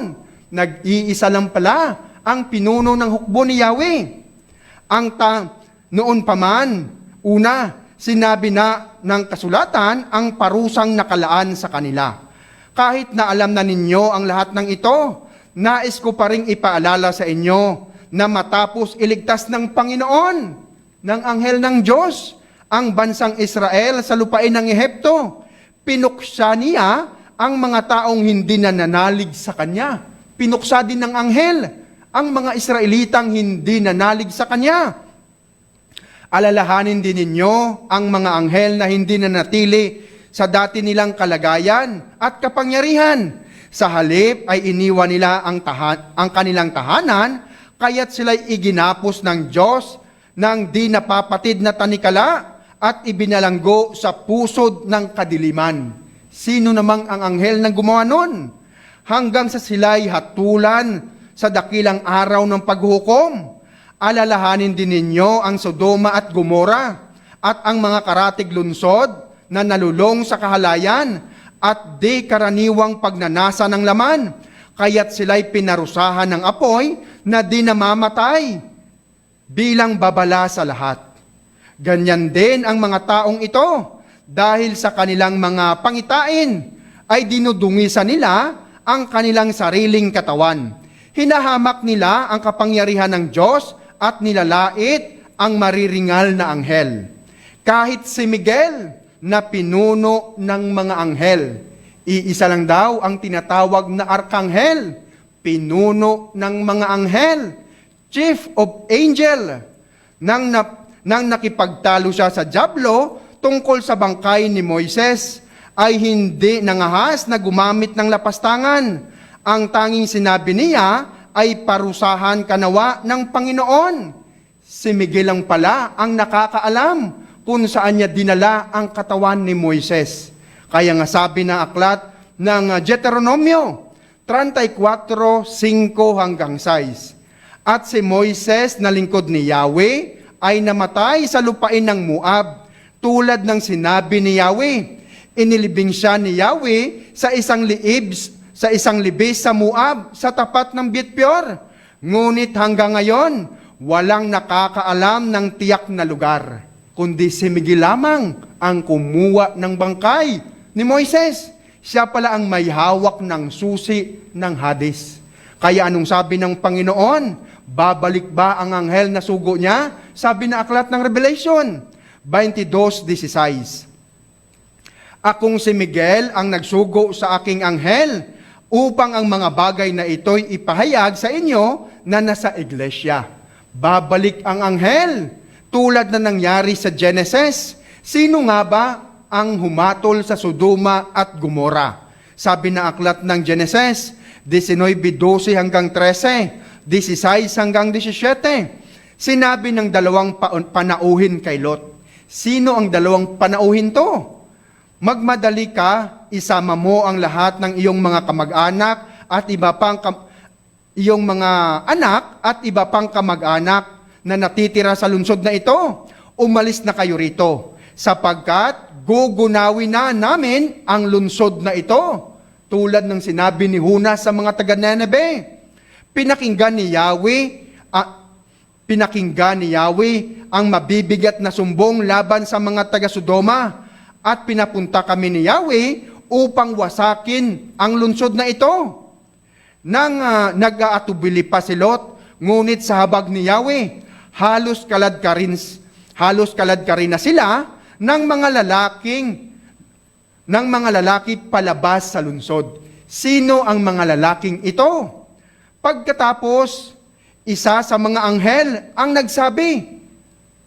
Nag-iisa lang pala ang pinuno ng hukbo ni Yahweh. Noon pa man, una, sinabi na ng kasulatan ang parusang nakalaan sa kanila. Kahit na alam na ninyo ang lahat ng ito, nais ko pa ring ipaalala sa inyo na matapos iligtas ng Panginoon, ng anghel ng Diyos, ang bansang Israel sa lupain ng Ehipto, pinuksa niya ang mga taong hindi nananalig sa Kanya. Pinuksa din ng anghel ang mga Israelitang hindi nanalig sa Kanya. Alalahanin din ninyo ang mga anghel na hindi nanatili sa dati nilang kalagayan at kapangyarihan. Sa halip ay iniwan nila ang kanilang tahanan, kaya't sila'y iginapos ng Diyos ng di napapatid na tanikala at ibinalanggo sa pusod ng kadiliman. Sino namang ang anghel na gumawa nun? Hanggang sa sila'y hatulan sa dakilang araw ng paghukom. Alalahanin din ninyo ang Sodoma at Gomora at ang mga karatig lunsod na nalulong sa kahalayan at di karaniwang pagnanasa ng laman, kaya't sila'y pinarusahan ng apoy na di namamatay bilang babala sa lahat. Ganyan din ang mga taong ito, dahil sa kanilang mga pangitain, ay dinudungisan nila ang kanilang sariling katawan. Hinahamak nila ang kapangyarihan ng Diyos at nilalait ang mariringal na anghel. Kahit si Miguel, na pinuno ng mga anghel. Iisa lang daw ang tinatawag na arkanghel, pinuno ng mga anghel, chief of angel. Nang nakipagtalo siya sa dyablo tungkol sa bangkay ni Moises, ay hindi nangahas na gumamit ng lapastangan. Ang tanging sinabi niya ay parusahan kanawa ng Panginoon. Si Miguel lang pala ang nakakaalam kung saan niya dinala ang katawan ni Moises. Kaya nga sabi na aklat ng Deuteronomio 34:5 hanggang 6. At si Moises na lingkod ni Yahweh ay namatay sa lupain ng Moab tulad ng sinabi ni Yahweh. Inilibing siya ni Yahweh sa isang libis sa Moab sa tapat ng Betpeor. Ngunit hanggang ngayon, walang nakakaalam ng tiyak na lugar, kundi si Miguel lamang ang kumuha ng bangkay ni Moises. Siya pala ang may hawak ng susi ng Hades. Kaya anong sabi ng Panginoon? Babalik ba ang anghel na sugo niya? Sabi na aklat ng Revelation 22:16. Akong si Miguel ang nagsugo sa aking anghel upang ang mga bagay na ito'y ipahayag sa inyo na nasa iglesia. Babalik ang anghel tulad na nangyari sa Genesis. Sino nga ba ang humatol sa Sodoma at Gomora? Sabi na aklat ng Genesis 19:12 hanggang 13, 16 hanggang 17. Sinabi ng dalawang panauhin kay Lot. Sino ang dalawang panauhin to? Magmadali ka, isama mo ang lahat ng iyong mga kamag-anak at iba pang iyong mga anak at iba pang kamag-anak na natitira sa lungsod na ito. Umalis na kayo rito, sapagkat gugunawin na namin ang lungsod na ito, tulad ng sinabi ni Huna sa mga taga-Nineve. Pinakinggan ni Yahweh ang mabibigat na sumbong laban sa mga taga-Sodoma, at pinapunta kami ni Yahweh upang wasakin ang lungsod na ito. Nang nag-aatubili pa si Lot, ngunit sa habag ni Yahweh, halos kalad ka rin na sila ng mga lalaki palabas sa lungsod. Sino ang mga lalaking ito? Pagkatapos, isa sa mga anghel ang nagsabi,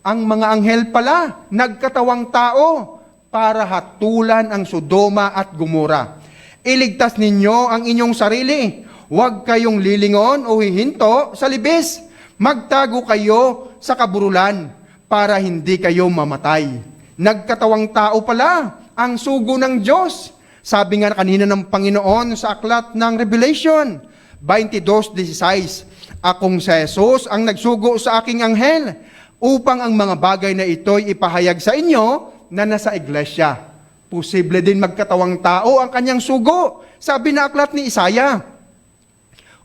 ang mga anghel pala, nagkatawang tao, para hatulan ang Sodoma at Gomora. Iligtas ninyo ang inyong sarili. Huwag kayong lilingon o hihinto sa libis. Magtago kayo sa kaburulan para hindi kayo mamatay. Nagkatawang tao pala ang sugo ng Diyos. Sabi nga kanina ng Panginoon sa aklat ng Revelation 22:16, akong si Jesus ang nagsugo sa aking anghel upang ang mga bagay na ito'y ipahayag sa inyo na nasa iglesia. Posible din magkatawang tao ang kanyang sugo. Sabi na aklat ni Isaiah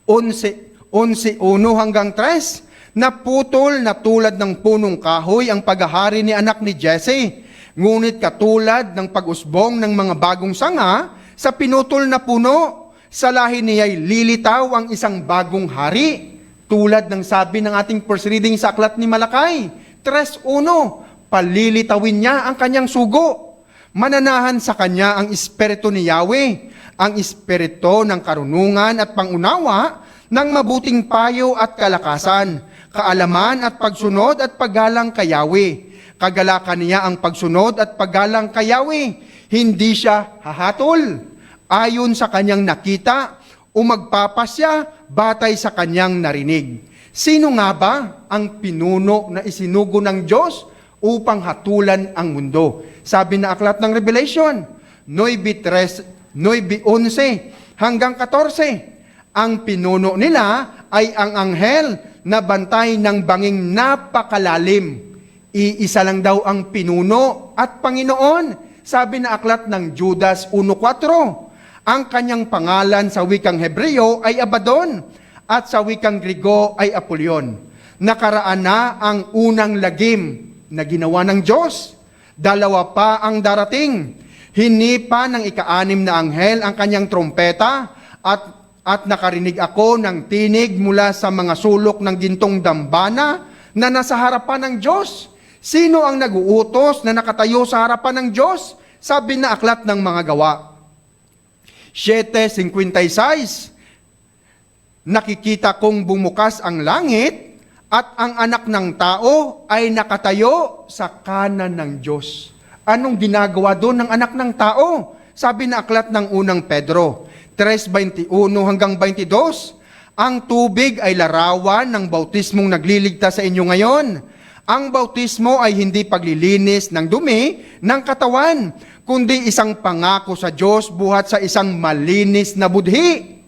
11:1 hanggang 3, naputol na tulad ng punong kahoy ang paghahari ni anak ni Jesse. Ngunit katulad ng pag-usbong ng mga bagong sanga sa pinutol na puno, sa lahi niya'y lilitaw ang isang bagong hari. Tulad ng sabi ng ating first reading sa aklat ni Malakay 3:1, palilitawin niya ang kanyang sugo. Mananahan sa kanya ang espiritu ni Yahweh, ang espiritu ng karunungan at pangunawa, ng mabuting payo at kalakasan, kaalaman at pagsunod at paggalang kay Yahweh. Kagalakan niya ang pagsunod at paggalang kay Yahweh. Hindi siya hahatol ayon sa kanyang nakita o magpapasya batay sa kanyang narinig. Sino nga ba ang pinuno na isinugo ng Diyos upang hatulan ang mundo? Sabi na aklat ng Revelation 9:11 hanggang 14, ang pinuno nila ay ang anghel na bantay ng banging napakalalim. Iisa lang daw ang pinuno at Panginoon. Sabi na aklat ng Judas 1:4, ang kanyang pangalan sa wikang Hebreo ay Abaddon at sa wikang Griego ay Apollyon. Nakaraan na ang unang lagim na ginawa ng Diyos. Dalawa pa ang darating. Hinipa ng ika-6 na anghel ang kanyang trompeta at nakarinig ako ng tinig mula sa mga sulok ng gintong dambana na nasa harapan ng Diyos. Sino ang naguutos na nakatayo sa harapan ng Diyos? Sabi na aklat ng mga gawa 7:56, nakikita kong bumukas ang langit at ang anak ng tao ay nakatayo sa kanan ng Diyos. Anong ginagawa doon ng anak ng tao? Sabi na aklat ng unang Pedro 3:21 hanggang 22, Ang tubig ay larawan ng bautismong nagliligtas sa inyo ngayon. Ang bautismo ay hindi paglilinis ng dumi ng katawan, kundi isang pangako sa Diyos buhat sa isang malinis na budhi.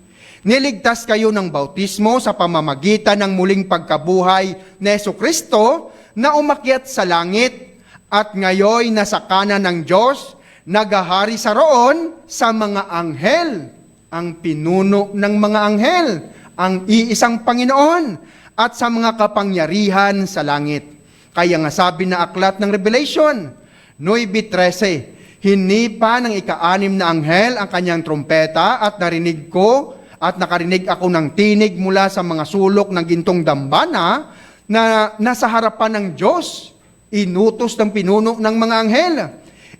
Niligtas kayo ng bautismo sa pamamagitan ng muling pagkabuhay ni Jesucristo na umakyat sa langit at ngayon nasa kanan ng Diyos, nagahari sa roon sa mga anghel, ang pinuno ng mga anghel, ang iisang Panginoon, at sa mga kapangyarihan sa langit. Kaya nga sabi na aklat ng Revelation, 9:13, hinipa ng ika-6 na anghel ang kanyang trompeta at nakarinig ako ng tinig mula sa mga sulok ng gintong dambana na nasa harapan ng Diyos. Inutos ng pinuno ng mga anghel.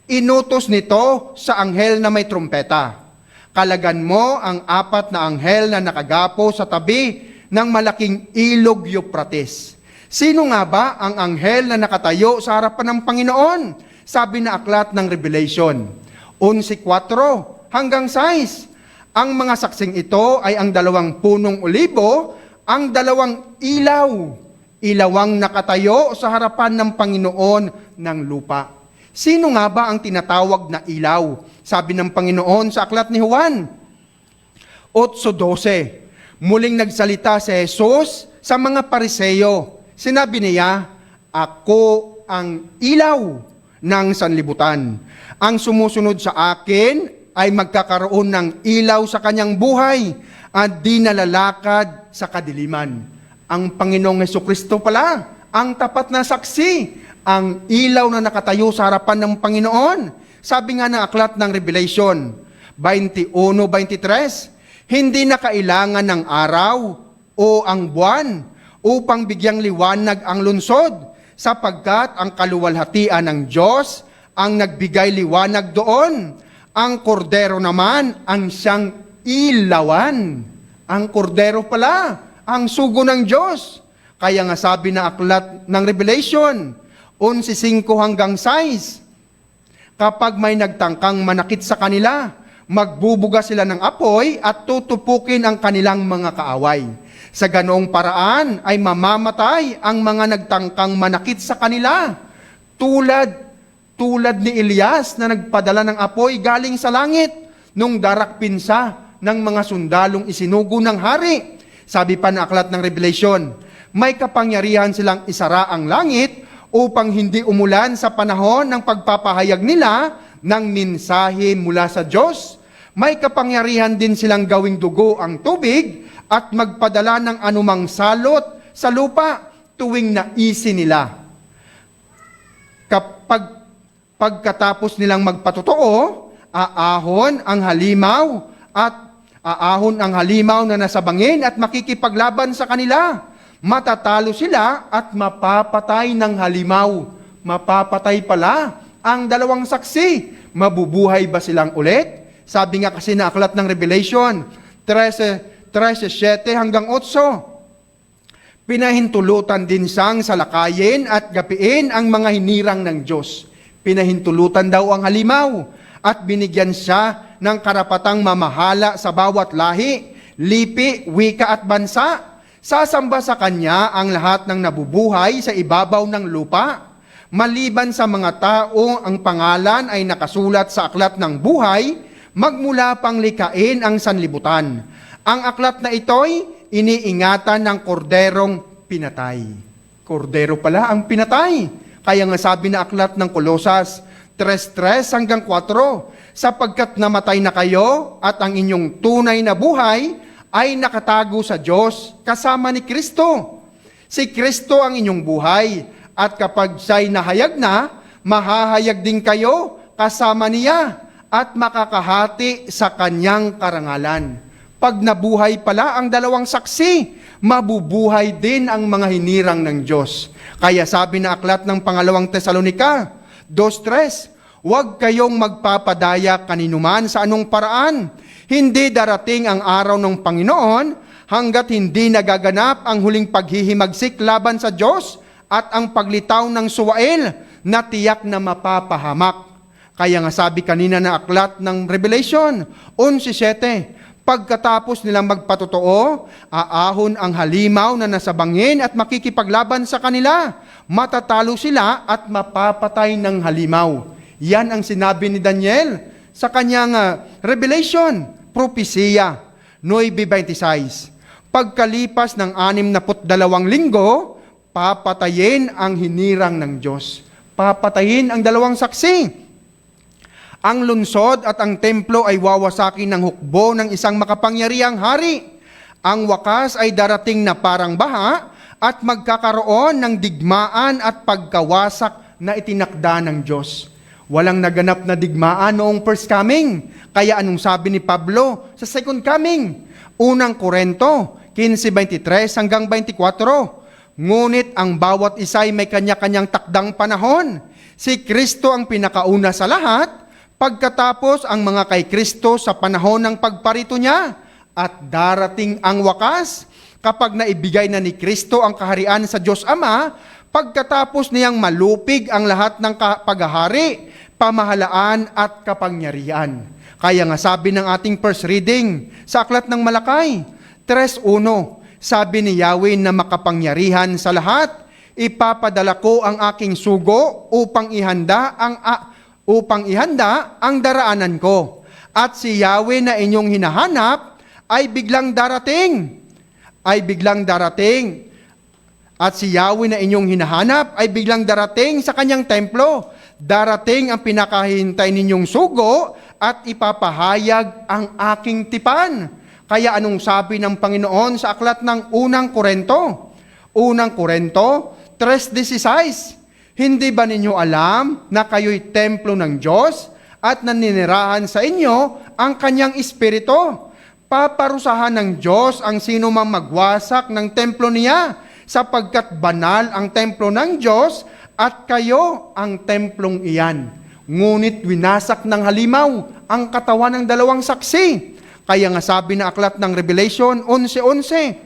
Inutos nito sa anghel na may trompeta. Kalagan mo ang 4 na anghel na nakagapo sa tabi ng malaking ilog Euphrates. Sino nga ba ang anghel na nakatayo sa harapan ng Panginoon? Sabi na aklat ng Revelation. 11:4 hanggang 6. Ang mga saksing ito ay ang 2 punong olibo, ang 2 ilawang nakatayo sa harapan ng Panginoon ng lupa. Sino nga ba ang tinatawag na ilaw? Sabi ng Panginoon sa aklat ni Juan. 8:12. Muling nagsalita si Jesus sa mga Pariseo. Sinabi niya, ako ang ilaw ng sanlibutan. Ang sumusunod sa akin ay magkakaroon ng ilaw sa kanyang buhay at di nalalakad sa kadiliman. Ang Panginoong Jesucristo pala, ang tapat na saksi, ang ilaw na nakatayo sa harapan ng Panginoon. Sabi nga ng aklat ng Revelation 21:23, hindi na kailangan ng araw o ang buwan upang bigyang liwanag ang lungsod, sapagkat ang kaluwalhatian ng Diyos ang nagbigay liwanag doon. Ang kordero naman ang siyang ilawan. Ang kordero pala, ang sugo ng Diyos. Kaya nga sabi na aklat ng Revelation 11:5 hanggang 6, kapag may nagtangkang manakit sa kanila, magbubuga sila ng apoy at tutupukin ang kanilang mga kaaway. Sa ganoong paraan ay mamamatay ang mga nagtangkang manakit sa kanila, tulad ni Elias na nagpadala ng apoy galing sa langit nung darakpinsa ng mga sundalong isinugo ng hari. Sabi pa na aklat ng Revelation, may kapangyarihan silang isara ang langit upang hindi umulan sa panahon ng pagpapahayag nila ng mensahe mula sa Diyos. May kapangyarihan din silang gawing dugo ang tubig at magpadala ng anumang salot sa lupa tuwing naisi nila. Pagkatapos nilang magpatotoo, aahon ang halimaw na nasa bangin at makikipaglaban sa kanila. Matatalo sila at mapapatay ng halimaw. Mapapatay pala ang 2 saksi. Mabubuhay ba silang ulit? Sabi nga kasi na aklat ng Revelation 13:7 hanggang 8. Pinahintulutan din siyang salakayin at gapiin ang mga hinirang ng Diyos. Pinahintulutan daw ang halimaw at binigyan siya ng karapatang mamahala sa bawat lahi, lipi, wika at bansa. Sasamba sa kanya ang lahat ng nabubuhay sa ibabaw ng lupa. Maliban sa mga tao, ang pangalan ay nakasulat sa aklat ng buhay, magmula pang likain ang sanlibutan. Ang aklat na ito'y iniingatan ng korderong pinatay. Kordero pala ang pinatay. Kaya nga sabi na aklat ng Kolosas 3:3 hanggang 4, sapagkat namatay na kayo at ang inyong tunay na buhay ay nakatago sa Diyos kasama ni Kristo. Si Kristo ang inyong buhay at kapag siya'y nahayag na, mahahayag din kayo kasama niya at makakahati sa kanyang karangalan. Pag nabuhay pala ang 2 saksi, mabubuhay din ang mga hinirang ng Diyos. Kaya sabi na aklat ng 2 Tesalonica 2:3, huwag kayong magpapadaya kaninuman sa anong paraan. Hindi darating ang araw ng Panginoon hanggat hindi nagaganap ang huling paghihimagsik laban sa Diyos at ang paglitaw ng suwail na tiyak na mapapahamak. Kaya nga sabi kanina na aklat ng Revelation 11:7, Pagkatapos nilang magpatotoo, aahon ang halimaw na nasa bangin at makikipaglaban sa kanila. Matatalo sila at mapapatay ng halimaw. Yan ang sinabi ni Daniel sa kanyang Revelation, propesiya, 9:26. Pagkalipas ng 62 linggo, papatayin ang hinirang ng Diyos. Papatayin ang dalawang saksi. Ang lungsod at ang templo ay wawasakin ng hukbo ng isang makapangyarihang hari. Ang wakas ay darating na parang baha at magkakaroon ng digmaan at pagkawasak na itinakda ng Diyos. Walang naganap na digmaan noong first coming. Kaya anong sabi ni Pablo sa second coming? Unang Korinto 15:23 hanggang 24. Ngunit ang bawat isa ay may kanya-kanyang takdang panahon. Si Kristo ang pinakauna sa lahat, pagkatapos ang mga kay Kristo sa panahon ng pagparito niya, at darating ang wakas kapag naibigay na ni Kristo ang kaharian sa Diyos Ama, pagkatapos niyang malupig ang lahat ng paghahari, pamahalaan at kapangyarihan. Kaya nga sabi ng ating first reading sa Aklat ng Malakay 3:1, sabi ni Yahweh na makapangyarihan sa lahat, ipapadala ko ang aking sugo upang ihanda ang daraanan ko. At si Yahweh na inyong hinahanap ay biglang darating. At si Yahweh na inyong hinahanap ay biglang darating sa kanyang templo. Darating ang pinakahintay ninyong sugo at ipapahayag ang aking tipan. Kaya anong sabi ng Panginoon sa aklat ng Unang Korinto? Unang Korinto 3:16. Hindi ba ninyo alam na kayo'y templo ng Diyos at naninirahan sa inyo ang kanyang espiritu? Paparusahan ng Diyos ang sino mang magwasak ng templo niya, sapagkat banal ang templo ng Diyos at kayo ang templong iyan. Ngunit winasak ng halimaw ang katawan ng dalawang saksi. Kaya nga sabi na aklat ng Revelation 11:11,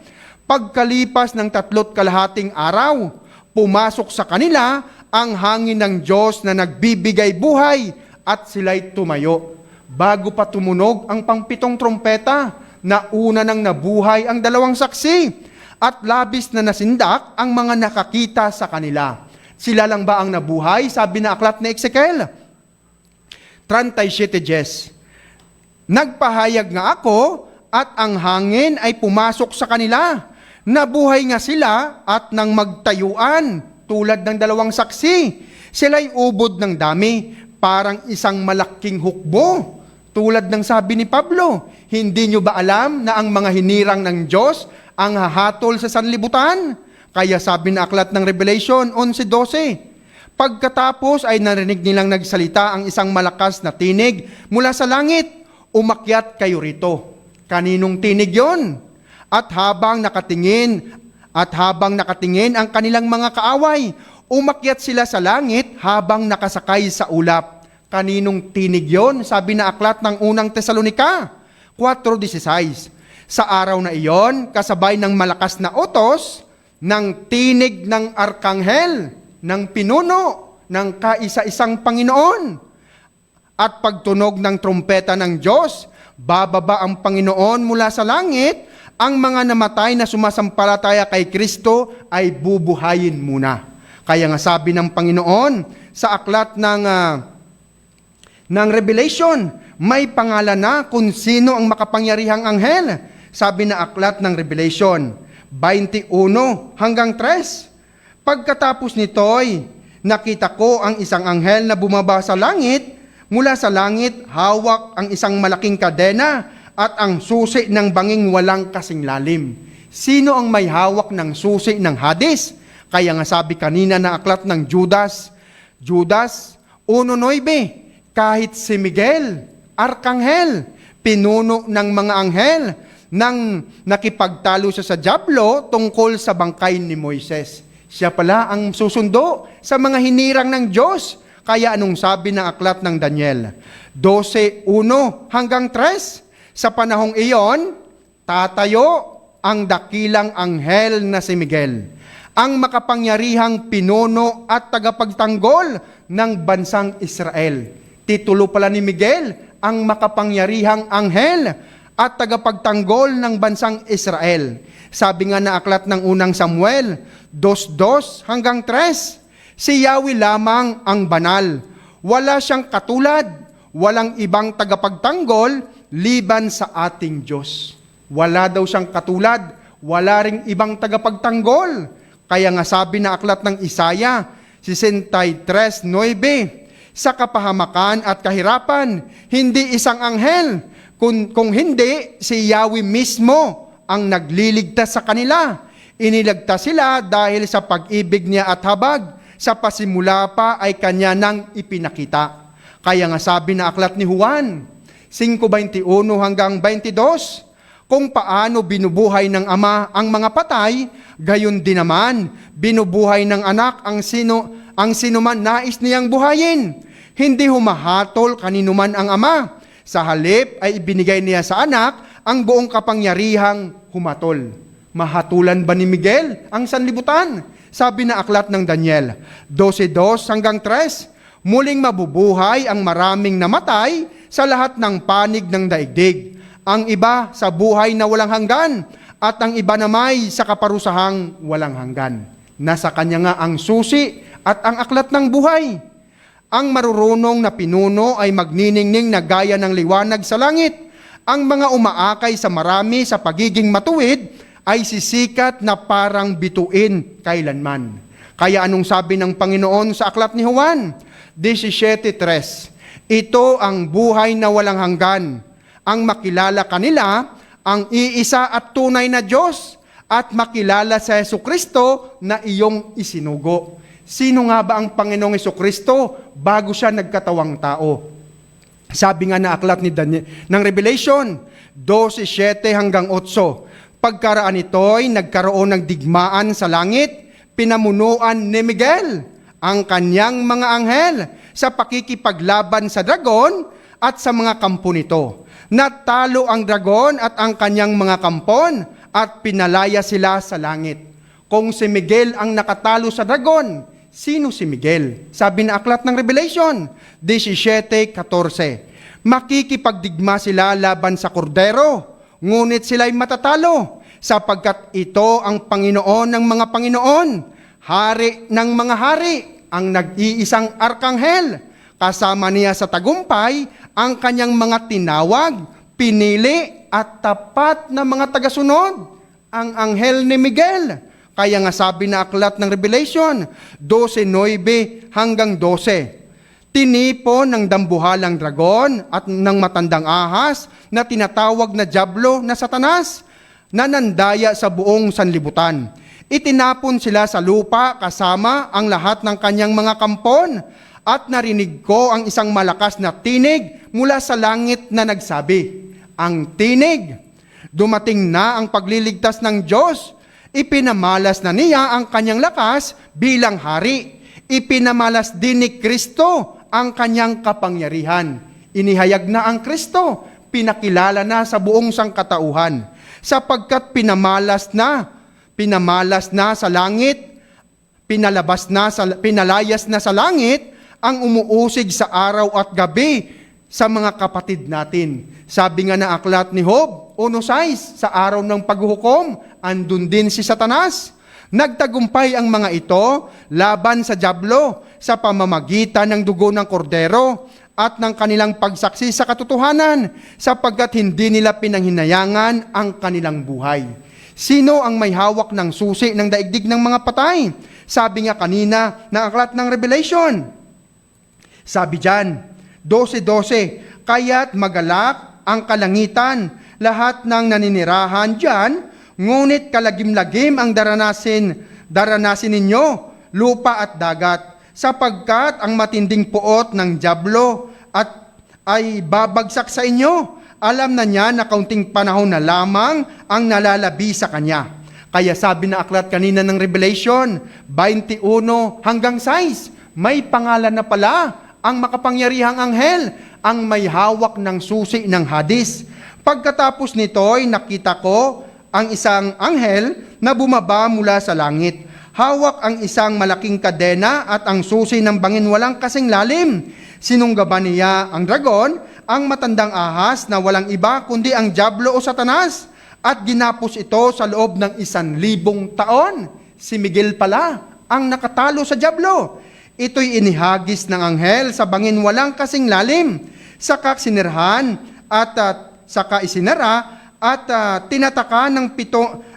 pagkalipas ng 3.5 araw, pumasok sa kanila ang hangin ng Diyos na nagbibigay buhay at sila'y tumayo. Bago pa tumunog ang pangpitong trompeta, nauna nang nabuhay ang dalawang saksi at labis na nasindak ang mga nakakita sa kanila. Sila lang ba ang nabuhay? Sabi na aklat ni Ezekiel 37:10. Nagpahayag nga ako at ang hangin ay pumasok sa kanila. Nabuhay nga sila at nang magtayuan tulad ng dalawang saksi. Sila'y ubod ng dami, parang isang malaking hukbo. Tulad ng sabi ni Pablo, hindi nyo ba alam na ang mga hinirang ng Diyos ang hahatol sa sanlibutan? Kaya sabi na aklat ng Revelation 11:12, pagkatapos ay narinig nilang nagsalita ang isang malakas na tinig mula sa langit, umakyat kayo rito. Kaninong tinig yon? At habang nakatingin ang kanilang mga kaaway, umakyat sila sa langit habang nakasakay sa ulap. Kaninong tinig yon? Sabi na aklat ng unang Tesalonica 4:16. Sa araw na iyon, kasabay ng malakas na utos, ng tinig ng arkanghel, ng pinuno, ng kaisa-isang Panginoon, at pagtunog ng trumpeta ng Diyos, bababa ang Panginoon mula sa langit, ang mga namatay na sumasampalataya kay Kristo ay bubuhayin muna. Kaya nga sabi ng Panginoon sa aklat ng Revelation, may pangalan na kung sino ang makapangyarihang anghel. Sabi na aklat ng Revelation 21 hanggang 3. Pagkatapos nito'y nakita ko ang isang anghel na bumaba sa langit. Mula sa langit, hawak ang isang malaking kadena at ang susi ng banging walang kasing lalim. Sino ang may hawak ng susi ng Hades? Kaya nga sabi kanina na aklat ng Judas 1:9, kahit si Miguel, arkanghel, pinuno ng mga anghel, nang nakipagtalo siya sa dyablo tungkol sa bangkay ni Moises. Siya pala ang susundo sa mga hinirang ng Diyos. Kaya anong sabi ng aklat ng Daniel 12:1 hanggang 3, sa panahong iyon, tatayo ang dakilang anghel na si Miguel, ang makapangyarihang pinuno at tagapagtanggol ng bansang Israel. Titulo pala ni Miguel, ang makapangyarihang anghel. at tagapagtanggol ng bansang Israel. Sabi nga na aklat ng unang Samuel 2:2 hanggang 3, si Yahweh lamang ang banal. Wala siyang katulad, walang ibang tagapagtanggol liban sa ating Diyos. Wala daw siyang katulad, wala ring ibang tagapagtanggol. Kaya nga sabi na aklat ng Isaya 63:9, sa kapahamakan at kahirapan, hindi isang anghel, kung hindi si Yahweh mismo ang nagliligtas sa kanila. Iniligtas sila dahil sa pag-ibig niya at habag, sa pasimula pa ay kanya nang ipinakita. Kaya nga sabi na aklat ni Juan 5:21 hanggang 22, kung paano binubuhay ng Ama ang mga patay, gayon din naman binubuhay ng anak ang sino man nais niyang buhayin. Hindi humahatol kaninuman ang Ama. Sa halip ay ibinigay niya sa anak ang buong kapangyarihang humatol. Mahatulan ba ni Miguel ang sanlibutan? Sabi na aklat ng Daniel 12:2 hanggang 3, muling mabubuhay ang maraming namatay sa lahat ng panig ng daigdig. Ang iba sa buhay na walang hanggan, at ang iba namay sa kaparusahang walang hanggan. Nasa kanya nga ang susi at ang aklat ng buhay. Ang marurunong na pinuno ay magniningning na gaya ng liwanag sa langit. Ang mga umaakay sa marami sa pagiging matuwid ay sisikat na parang bituin kailanman. Kaya anong sabi ng Panginoon sa aklat ni Juan 17:3? Ito ang buhay na walang hanggan, ang makilala kanila ang iisa at tunay na Diyos, at makilala sa Jesucristo na iyong isinugo. Sino nga ba ang Panginoong Jesucristo bago siya nagkatawang tao? Sabi nga na aklat ni Daniel, ng Revelation 12:7 hanggang 8, pagkaraan ito'y nagkaroon ng digmaan sa langit, pinamunuan ni Miguel ang kanyang mga anghel sa pakikipaglaban sa dragon at sa mga kampo nito. Natalo ang dragon at ang kanyang mga kampon at pinalaya sila sa langit. Kung si Miguel ang nakatalo sa dragon, sino si Miguel? Sabi na aklat ng Revelation 17:14, makikipagdigma sila laban sa kordero, ngunit sila'y matatalo, sapagkat ito ang Panginoon ng mga Panginoon, hari ng mga hari, ang nag-iisang arkanghel. Kasama niya sa tagumpay ang kanyang mga tinawag, pinili at tapat na mga tagasunod, ang anghel ni Miguel. Kaya nga sabi na aklat ng Revelation 12:9 hanggang 12, tinipon ng dambuhalang dragon at ng matandang ahas na tinatawag na Diablo na Satanas, na nandaya sa buong sanlibutan. Itinapon sila sa lupa kasama ang lahat ng kanyang mga kampon, at narinig ko ang isang malakas na tinig mula sa langit na nagsabi, ang tinig, dumating na ang pagliligtas ng Diyos. Ipinamalas na niya ang kanyang lakas bilang hari. Ipinamalas din ni Kristo ang kanyang kapangyarihan. Inihayag na ang Kristo, pinakilala na sa buong sangkatauhan, sapagkat pinamalas na sa langit, pinalayas na sa langit ang umuusig sa araw at gabi sa mga kapatid natin. Sabi nga na aklat ni Job 1:6, sa araw ng paghuhukom, andun din si Satanas. Nagtagumpay ang mga ito laban sa Diablo sa pamamagitan ng dugo ng kordero at ng kanilang pagsaksi sa katotohanan, sapagkat hindi nila pinanghinayangan ang kanilang buhay. Sino ang may hawak ng susi ng daigdig ng mga patay? Sabi nga kanina na aklat ng Revelation. Sabi dyan, 12:12, kaya't magalak ang kalangitan, lahat ng naninirahan dyan, ngunit kalagim-lagim ang daranasin ninyo, lupa at dagat, sapagkat ang matinding puot ng Diablo ay babagsak sa inyo. Alam na niya na kaunting panahon na lamang ang nalalabi sa kanya. Kaya sabi na aklat kanina ng Revelation 21 hanggang 6, may pangalan na pala ang makapangyarihang anghel, ang may hawak ng susi ng Hadis. Pagkatapos nito'y nakita ko ang isang anghel na bumaba mula sa langit. Hawak ang isang malaking kadena at ang susi ng bangin walang kasing lalim. Sinunggaban niya ang dragon ang matandang ahas na walang iba kundi ang dyablo o Satanas at ginapos ito sa loob ng 1,000 taon. Si Miguel pala ang nakatalo sa dyablo. Ito'y inihagis ng anghel sa bangin walang kasing lalim. Saka sinirhan at saka isinara at tinataka ng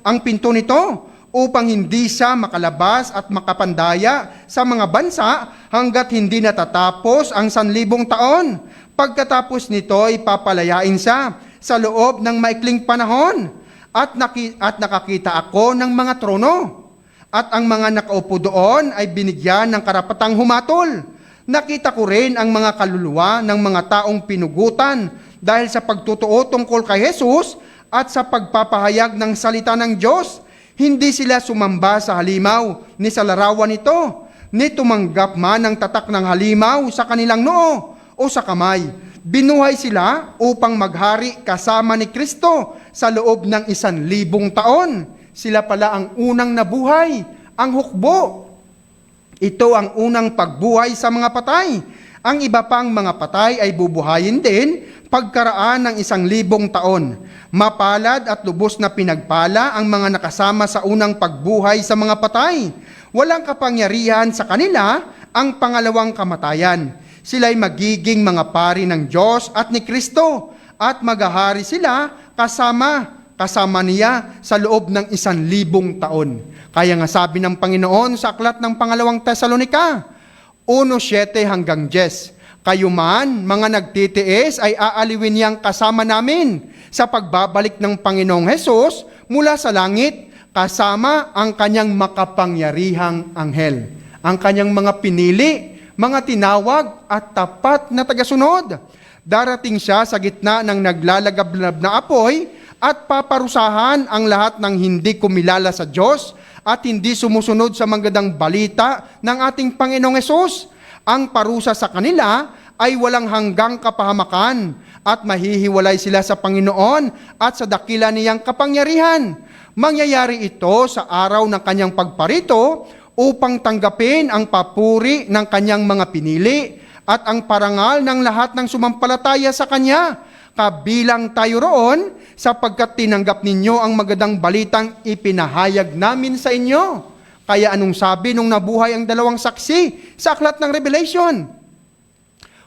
ang pinto nito upang hindi siya makalabas at makapandaya sa mga bansa hanggat hindi natatapos ang 1,000 taon. Pagkatapos nito, ipapalayain siya sa loob ng maikling panahon at nakakita ako ng mga trono at ang mga nakaupo doon ay binigyan ng karapatang humatol. Nakita ko rin ang mga kaluluwa ng mga taong pinugutan dahil sa pagtotoo tungkol kay Jesus at sa pagpapahayag ng salita ng Diyos. Hindi sila sumamba sa halimaw ni sa larawan nito, ni tumanggap man ng tatak ng halimaw sa kanilang noo o sa kamay. Binuhay sila upang maghari kasama ni Kristo sa loob ng 1,000 taon. Sila pala ang unang nabuhay, ang hukbo. Ito ang unang pagbuhay sa mga patay. Ang iba pang mga patay ay bubuhayin din pagkaraan ng 1,000 taon. Mapalad at lubos na pinagpala ang mga nakasama sa unang pagbuhay sa mga patay. Walang kapangyarihan sa kanila ang pangalawang kamatayan. Sila'y magiging mga pari ng Diyos at ni Kristo at maghahari sila kasama niya sa loob ng 1,000 taon. Kaya nga sabi ng Panginoon sa aklat ng pangalawang Tesalonika, 1:7 hanggang 10, kayo man, mga nagtitiis, ay aaliwin niyang kasama namin sa pagbabalik ng Panginoong Hesus mula sa langit, kasama ang kanyang makapangyarihang anghel. Ang kanyang mga pinili, mga tinawag at tapat na tagasunod. Darating siya sa gitna ng naglalagablab na apoy at paparusahan ang lahat ng hindi kumilala sa Diyos at hindi sumusunod sa magandang balita ng ating Panginoong Hesus. Ang parusa sa kanila ay walang hanggang kapahamakan at mahihiwalay sila sa Panginoon at sa dakila niyang kapangyarihan. Mangyayari ito sa araw ng kanyang pagparito upang tanggapin ang papuri ng kanyang mga pinili at ang parangal ng lahat ng sumampalataya sa kanya. Kabilang tayo roon sapagkat tinanggap ninyo ang magandang balitang ipinahayag namin sa inyo. Kaya anong sabi nung nabuhay ang dalawang saksi sa aklat ng Revelation?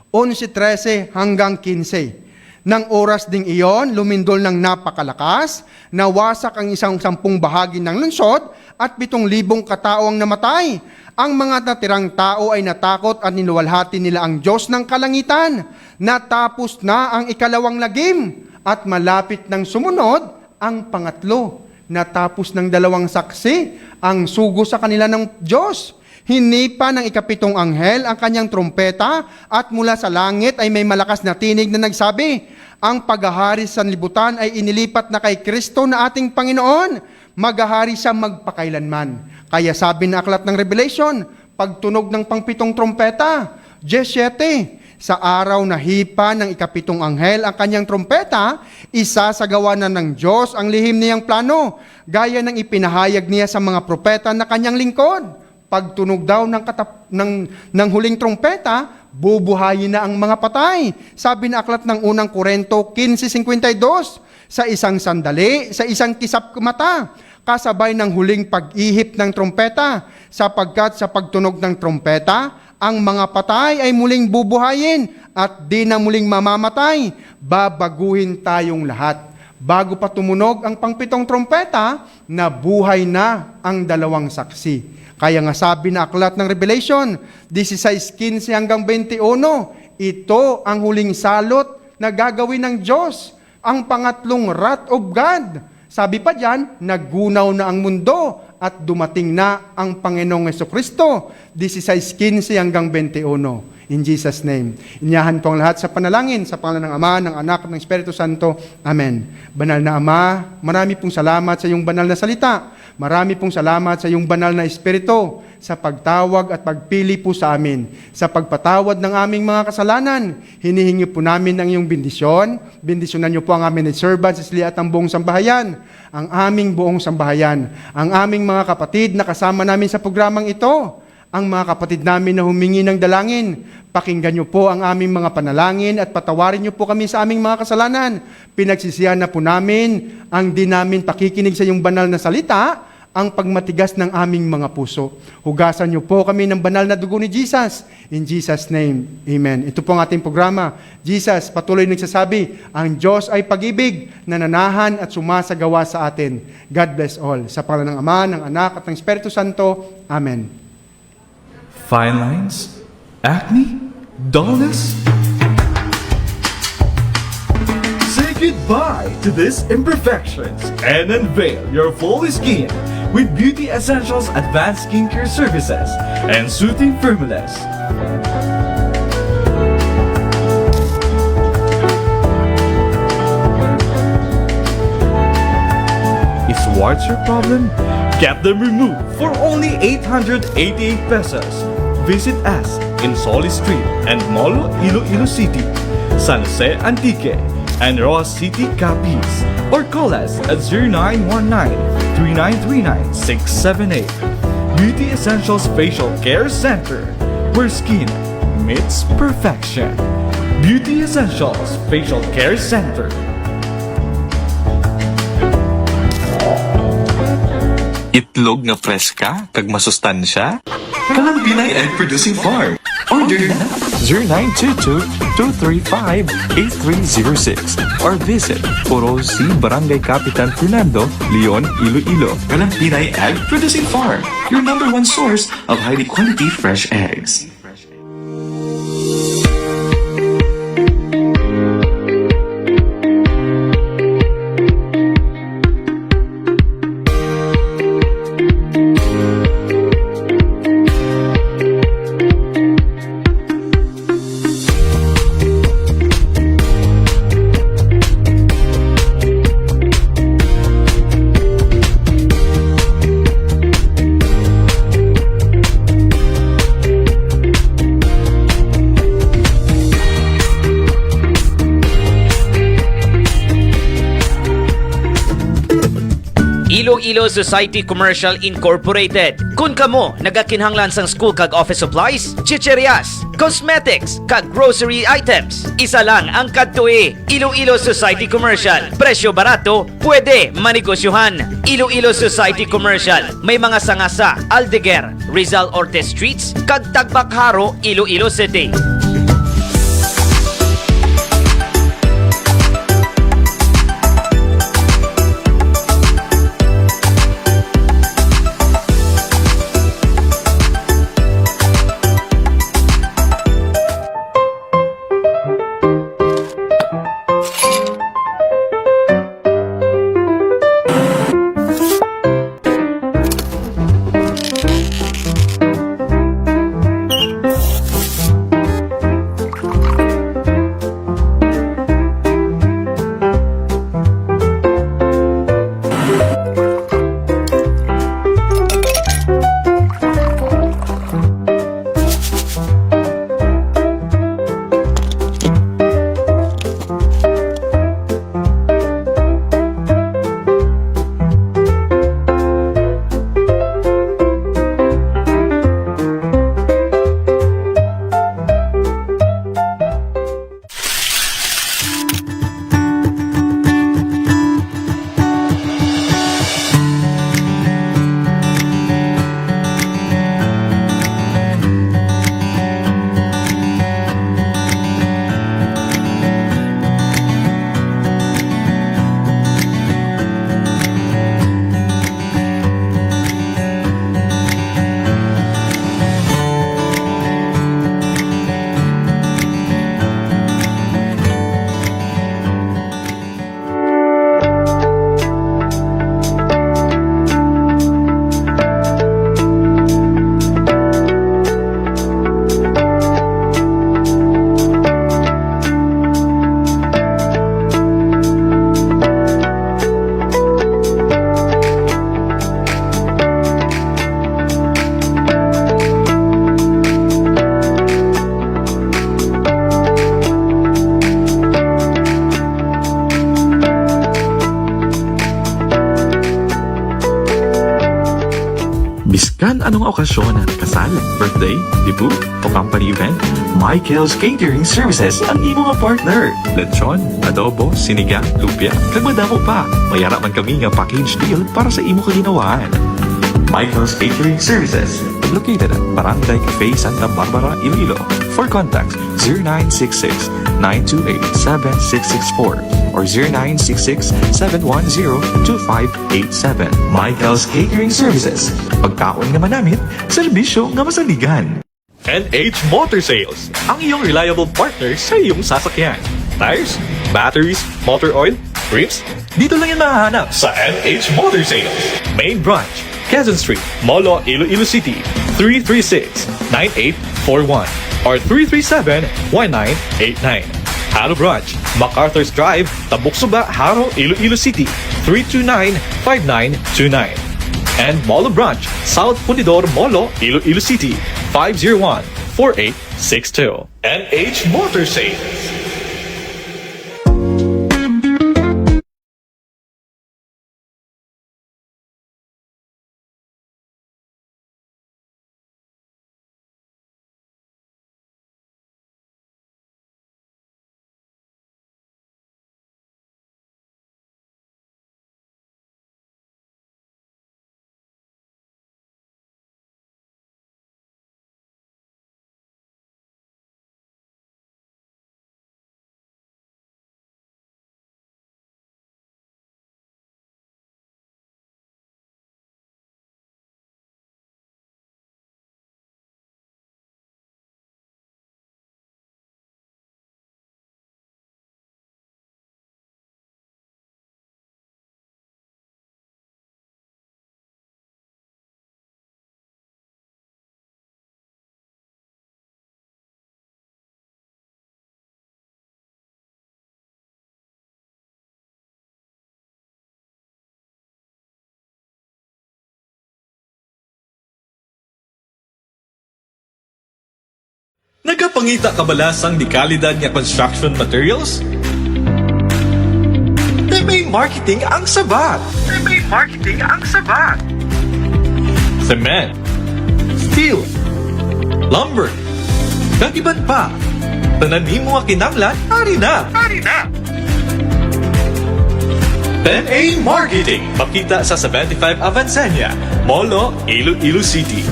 11:13 hanggang 15. Nang oras ding iyon, lumindol ng napakalakas, nawasak ang 10 bahagi ng lungsod at 7,000 katao ang namatay. Ang mga natirang tao ay natakot at niluwalhati nila ang Diyos ng kalangitan. Natapos na ang ikalawang lagim at malapit ng sumunod ang pangatlo. Natapos ng dalawang saksi ang sugo sa kanila ng Diyos. Hinipa ng ikapitong anghel ang kanyang trompeta at mula sa langit ay may malakas na tinig na nagsabi, ang paghahari sa libutan ay inilipat na kay Kristo na ating Panginoon. Maghahari siya magpakailanman. Kaya sabi na aklat ng Revelation, pagtunog ng pangpitong trompeta, 17, sa araw na hipa ng ikapitong anghel ang kanyang trompeta, isasagawa na ng Diyos ang lihim niyang plano, gaya ng ipinahayag niya sa mga propeta na kanyang lingkod. Pagtunog daw ng huling trompeta, bubuhayin na ang mga patay. Sabi na aklat ng unang Korinto 15:52, sa isang sandali, sa isang kisap mata, kasabay ng huling pag-ihip ng trompeta, sapagkat sa pagtunog ng trompeta, ang mga patay ay muling bubuhayin at di na muling mamamatay. Babaguhin tayong lahat. Bago pa tumunog ang pangpitong trompeta, nabuhay na ang dalawang saksi. Kaya nga sabi na aklat ng Revelation 16:15 hanggang 21, ito ang huling salot na gagawin ng Diyos, ang pangatlong wrath of God. Sabi pa diyan, naggunaw na ang mundo at dumating na ang Panginoong Jesucristo. 16:15 hanggang 21. In Jesus' name. Inyahan po ang lahat sa panalangin, sa pangalan ng Ama, ng Anak, at ng Espiritu Santo. Amen. Banal na Ama, marami pong salamat sa iyong banal na salita. Marami pong salamat sa iyong banal na Espiritu sa pagtawag at pagpili po sa amin. Sa pagpatawad ng aming mga kasalanan, hinihingi po namin ang iyong bendisyon. Bendisyonan niyo po ang aming servants, at ang buong sambahayan, ang aming buong sambahayan, ang aming mga kapatid na kasama namin sa programang ito, ang mga kapatid namin na humingi ng dalangin. Pakinggan niyo po ang aming mga panalangin at patawarin niyo po kami sa aming mga kasalanan. Pinagsisihan na po namin ang di namin pakikinig sa iyong banal na salita, ang pagmatigas ng aming mga puso. Hugasan niyo po kami ng banal na dugo ni Jesus. In Jesus' name, Amen. Ito po ang ating programa. Jesus, patuloy nagsasabi, ang Diyos ay pag-ibig, nananahan at sumasagawa sa atin. God bless all. Sa pangalan ng Ama, ng Anak at ng Espiritu Santo. Amen. Fine lines? Acne? Dullness? Say goodbye to these imperfections and unveil your flawless skin with Beauty Essentials Advanced Skincare Services and Soothing Formulas. Is warts your problem? Get them removed for only 888 pesos. Visit us in Solis Street and Molo, Iloilo City, San Jose Antique, and Roas City, Capiz. Or call us at 0919-3939-678. Beauty Essentials Facial Care Center, where skin meets perfection. Beauty Essentials Facial Care Center. Itlog nga preska, kag masustansya? Kanang Pinay Egg Producing Farm. Order na! 0922-235-8306 or visit Orosi, Barangay Capitan Fernando, Leon, Iloilo. Kanang Pinay Egg Producing Farm, your #1 source of highly quality fresh eggs. Iloilo Society Commercial Incorporated. Kung kamo nagakinhanglan sang school kag office supplies, chicherias, cosmetics, kag grocery items, isa lang ang kadtoi. Iloilo Society Commercial. Presyo barato, pwede manegosyohan. Iloilo Society Commercial. May mga sangasa, Aldeguer, Rizal Ortiz Streets, kag Tagbakharo, Iloilo City. anong okasyon na kasal, birthday, debut, o company event, Michael's Catering Services ang imong partner. Lechon, adobo, sinigang, lumpia, kag madamo pa. Mayara man kami nga package deal para sa imo kaginawaan. Michael's Catering Services, located at Barangay Cafe Santa Barbara, Iloilo. For contacts, 0966-928-7664 or 0966-710-2587. Michael's Catering Services. Pagkaon nga manamit, serbisyo nga masaligan. NH Motor Sales, ang iyong reliable partner sa iyong sasakyan. Tires, batteries, motor oil, rims, dito lang yan mahahanap sa NH Motor Sales. Main branch, Quezon Street, Molo, Iloilo City, 336-9841 or 337-1989. Haro Branch, MacArthur's Drive, Tabuk-Suba, Haro, Iloilo City, 329-5929. And Molo Branch, South Fundidor, Molo, Iloilo City, 501-4862. NH Motor Sales. Nagapangita ka balasang di kalidad nga construction materials? May marketing ang sabat! Cement, steel, lumber, kag iban pa. Tanan nimo nga kinahanglan, ari na! 10A Marketing, makita sa 75 Avancenia, Molo, Iloilo City.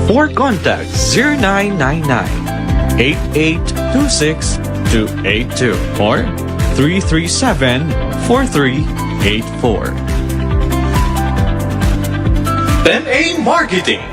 For contact 0999-8826-282 or 337-4384. 10A Marketing.